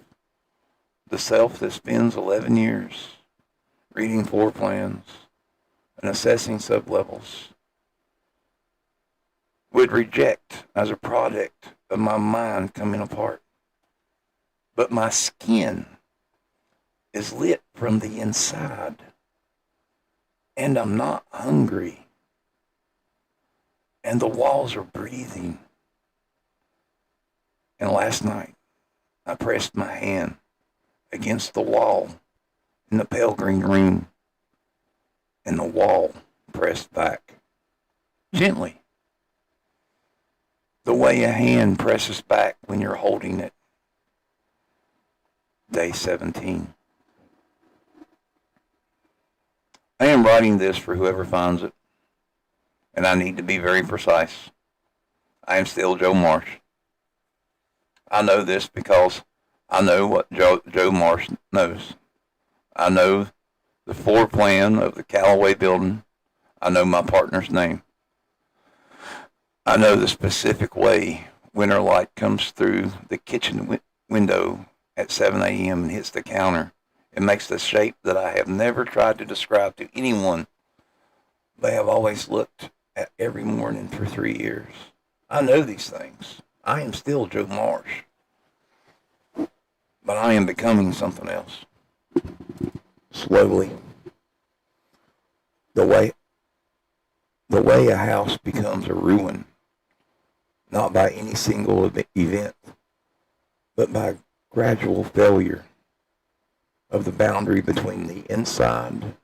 A: the self that spends 11 years reading floor plans and assessing sublevels, would reject as a product of my mind coming apart. But my skin is lit from the inside, and I'm not hungry, and the walls are breathing. And last night, I pressed my hand against the wall in the pale green room, and the wall pressed back gently, the way a hand presses back when you're holding it. Day 17. I am writing this for whoever finds it, and I need to be very precise. I am still Joe Marsh. I know this because I know what Joe Marsh knows. I know the floor plan of the Callaway building. I know my partner's name. I know the specific way winter light comes through the kitchen window at 7 a.m. and hits the counter. It makes the shape that I have never tried to describe to anyone. They have always looked at every morning for 3 years. I know these things. I am still Joe Marsh. But I am becoming something else. Slowly. The way a house becomes a ruin, not by any single event, but by gradual failure of the boundary between the inside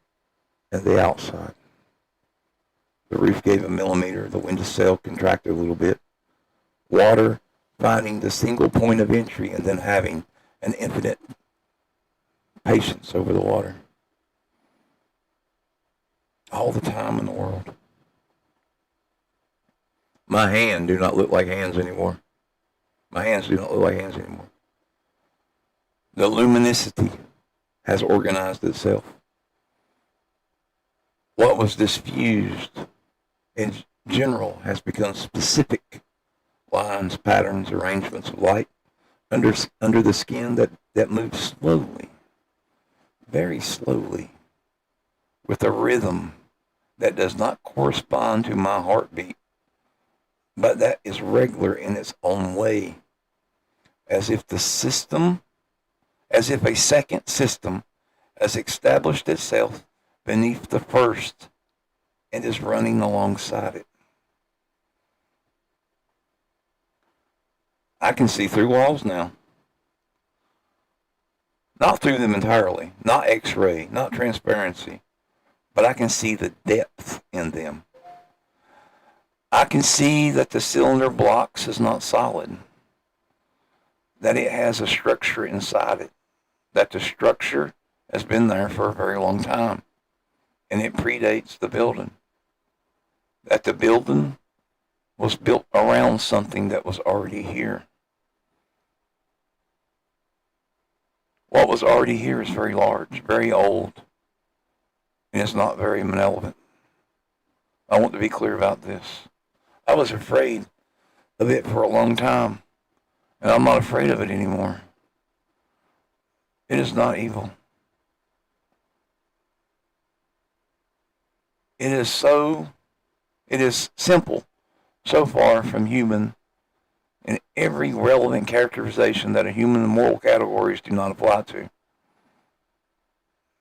A: and the outside. The roof gave a millimeter, the windowsill contracted a little bit. Water finding the single point of entry and then having an infinite patience over the water. All the time in the world. My hands do not look like hands anymore. My hands do not look like hands anymore. The luminosity has organized itself. What was diffused in general has become specific lines, patterns, arrangements of light under the skin that moves slowly, very slowly, with a rhythm that does not correspond to my heartbeat, but that is regular in its own way, as if a second system has established itself beneath the first and is running alongside it. I can see through walls now. Not through them entirely, not X-ray, not transparency, but I can see the depth in them. I can see that the cylinder blocks is not solid, that it has a structure inside it, that the structure has been there for a very long time, and it predates the building, that the building was built around something that was already here. What was already here is very large, very old, and it's not very malevolent. I want to be clear about this. I was afraid of it for a long time, and I'm not afraid of it anymore. It is not evil. It is simple, so far from human, in every relevant characterization that a human and moral categories do not apply to.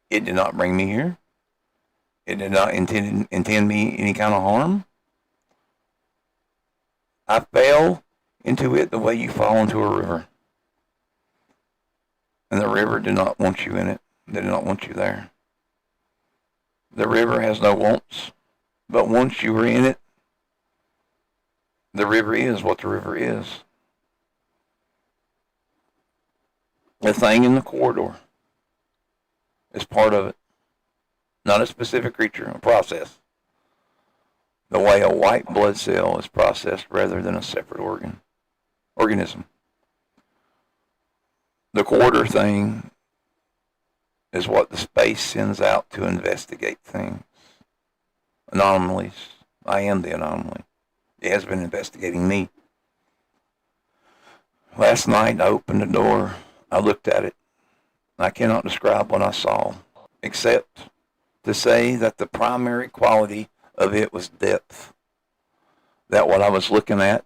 A: It did not bring me here. It did not intend me any kind of harm. I fell into it the way you fall into a river. And the river did not want you in it. They did not want you there. The river has no wants, but once you were in it, the river is what the river is. The thing in the corridor is part of it. Not a specific creature, a process. The way a white blood cell is processed rather than a separate organism. The corridor thing is what the space sends out to investigate things. Anomalies. I am the anomaly. It has been investigating me. Last night I opened the door. I looked at it. I cannot describe what I saw, except to say that the primary quality of it was depth. That what I was looking at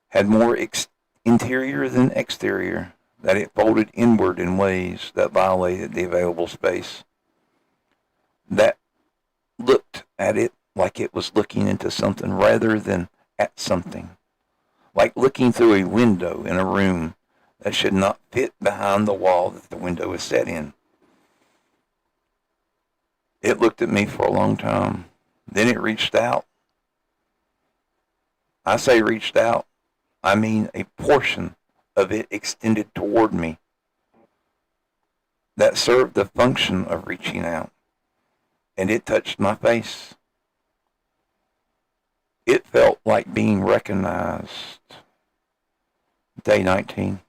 A: had more interior than exterior. That it folded inward in ways that violated the available space. That looked at it like it was looking into something rather than at something. Like looking through a window in a room that should not fit behind the wall that the window is set in. It looked at me for a long time. Then it reached out. I say reached out, I mean a portion of it extended toward me that served the function of reaching out. And it touched my face. It felt like being recognized. Day 19.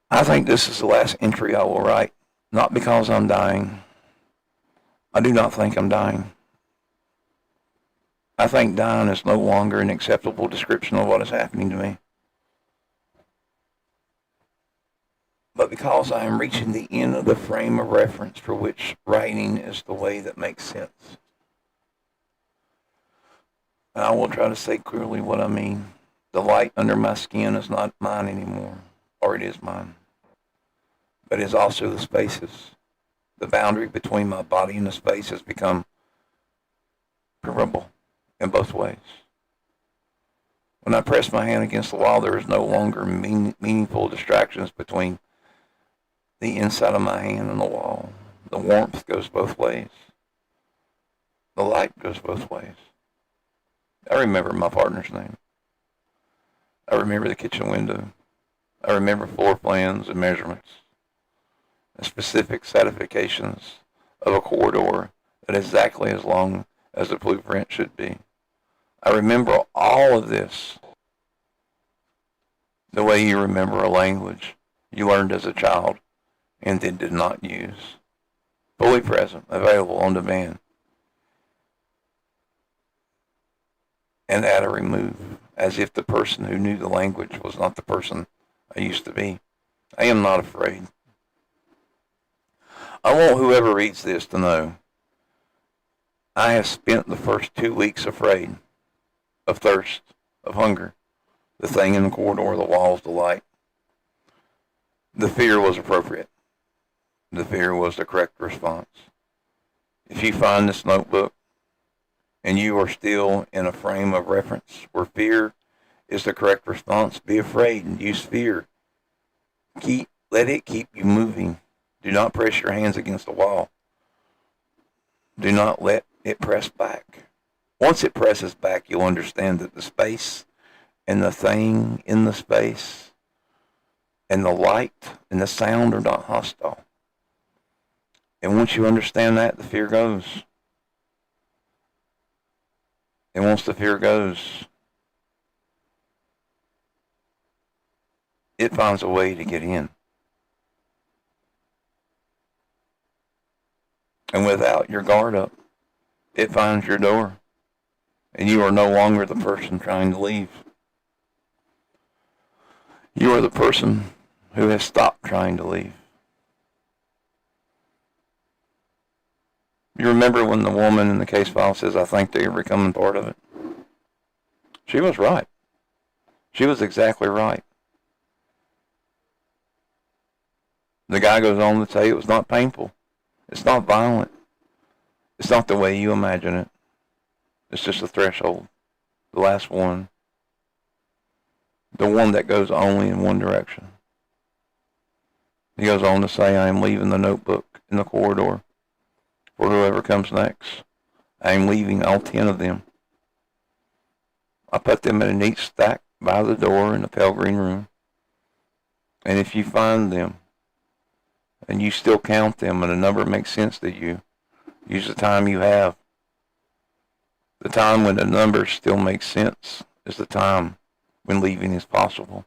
A: I think this is the last entry I will write, not because I'm dying. I do not think I'm dying. I think dying is no longer an acceptable description of what is happening to me. But because I am reaching the end of the frame of reference for which writing is the way that makes sense. And I will try to say clearly what I mean. The light under my skin is not mine anymore, or it is mine. But it is also the spaces. The boundary between my body and the space has become preferable in both ways. When I press my hand against the wall, there is no longer meaningful distractions between the inside of my hand and the wall. The warmth goes both ways. The light goes both ways. I remember my partner's name. I remember the kitchen window. I remember floor plans and measurements and specific certifications of a corridor that is exactly as long as the blueprint should be. I remember all of this the way you remember a language you learned as a child and then did not use. Fully present, available on demand, and at a remove, as if the person who knew the language was not the person I used to be. I am not afraid. I want whoever reads this to know I have spent the first 2 weeks afraid, of thirst, of hunger, the thing in the corridor, the walls, the light. The fear was appropriate. The fear was the correct response. If you find this notebook and you are still in a frame of reference where fear is the correct response, be afraid and use fear. Let it keep you moving. Do not press your hands against the wall. Do not let it press back. Once it presses back, you'll understand that the space and the thing in the space and the light and the sound are not hostile. And once you understand that, the fear goes. And once the fear goes, it finds a way to get in. And without your guard up, it finds your door. And you are no longer the person trying to leave. You are the person who has stopped trying to leave. You remember when the woman in the case file says, I think they're becoming part of it? She was right. She was exactly right. The guy goes on to say it was not painful. It's not violent. It's not the way you imagine it. It's just a threshold. The last one. The one that goes only in one direction. He goes on to say, I am leaving the notebook in the corridor for whoever comes next. I am leaving all 10 of them. I put them in a neat stack by the door in the pale green room. And if you find them, and you still count them, and a number makes sense to you, use the time you have. The time when the numbers still make sense is the time when leaving is possible.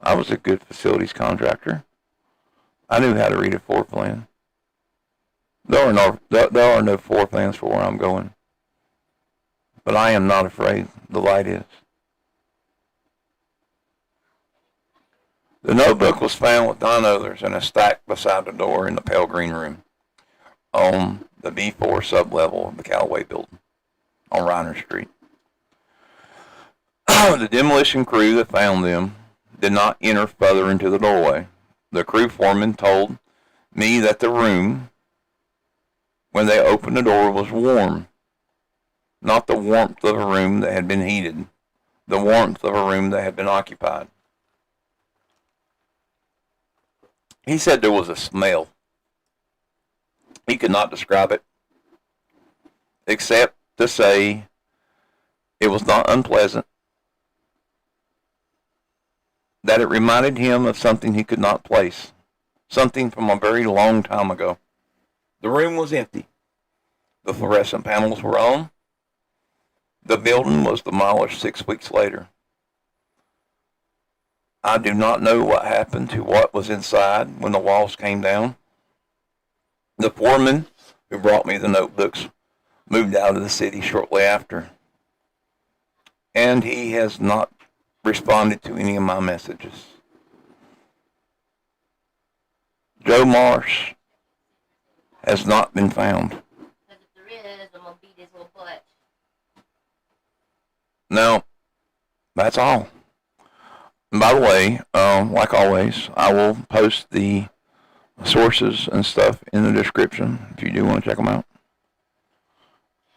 A: I was a good facilities contractor. I knew how to read a floor plan. There are no floor plans for where I'm going. But I am not afraid. The light is. The notebook was found with 9 others in a stack beside the door in the pale green room on the B4 sublevel of the Callaway building on Reiner Street. The demolition crew that found them did not enter further into the doorway. The crew foreman told me that the room, when they opened the door, was warm. Not the warmth of a room that had been heated. The warmth of a room that had been occupied. He said there was a smell. He could not describe it, except to say it was not unpleasant, that it reminded him of something he could not place, something from a very long time ago. The room was empty. The fluorescent panels were on. The building was demolished 6 weeks later. I do not know what happened to what was inside when the walls came down. The foreman who brought me the notebooks moved out of the city shortly after. And he has not responded to any of my messages. Joe Marsh has not been found.
B: Because if there is, I'm going to beat his little butt.
A: No, that's all. And by the way, like always, I will post the sources and stuff in the description if you do want to check them out.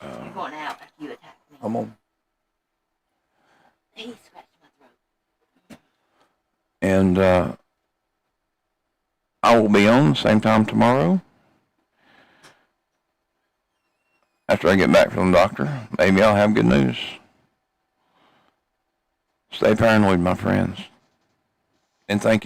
B: You're going out after you attack me.
A: I'm on.
B: He scratched my throat.
A: And I will be on same time tomorrow. After I get back from the doctor, maybe I'll have good news. Stay paranoid, my friends. And thank you.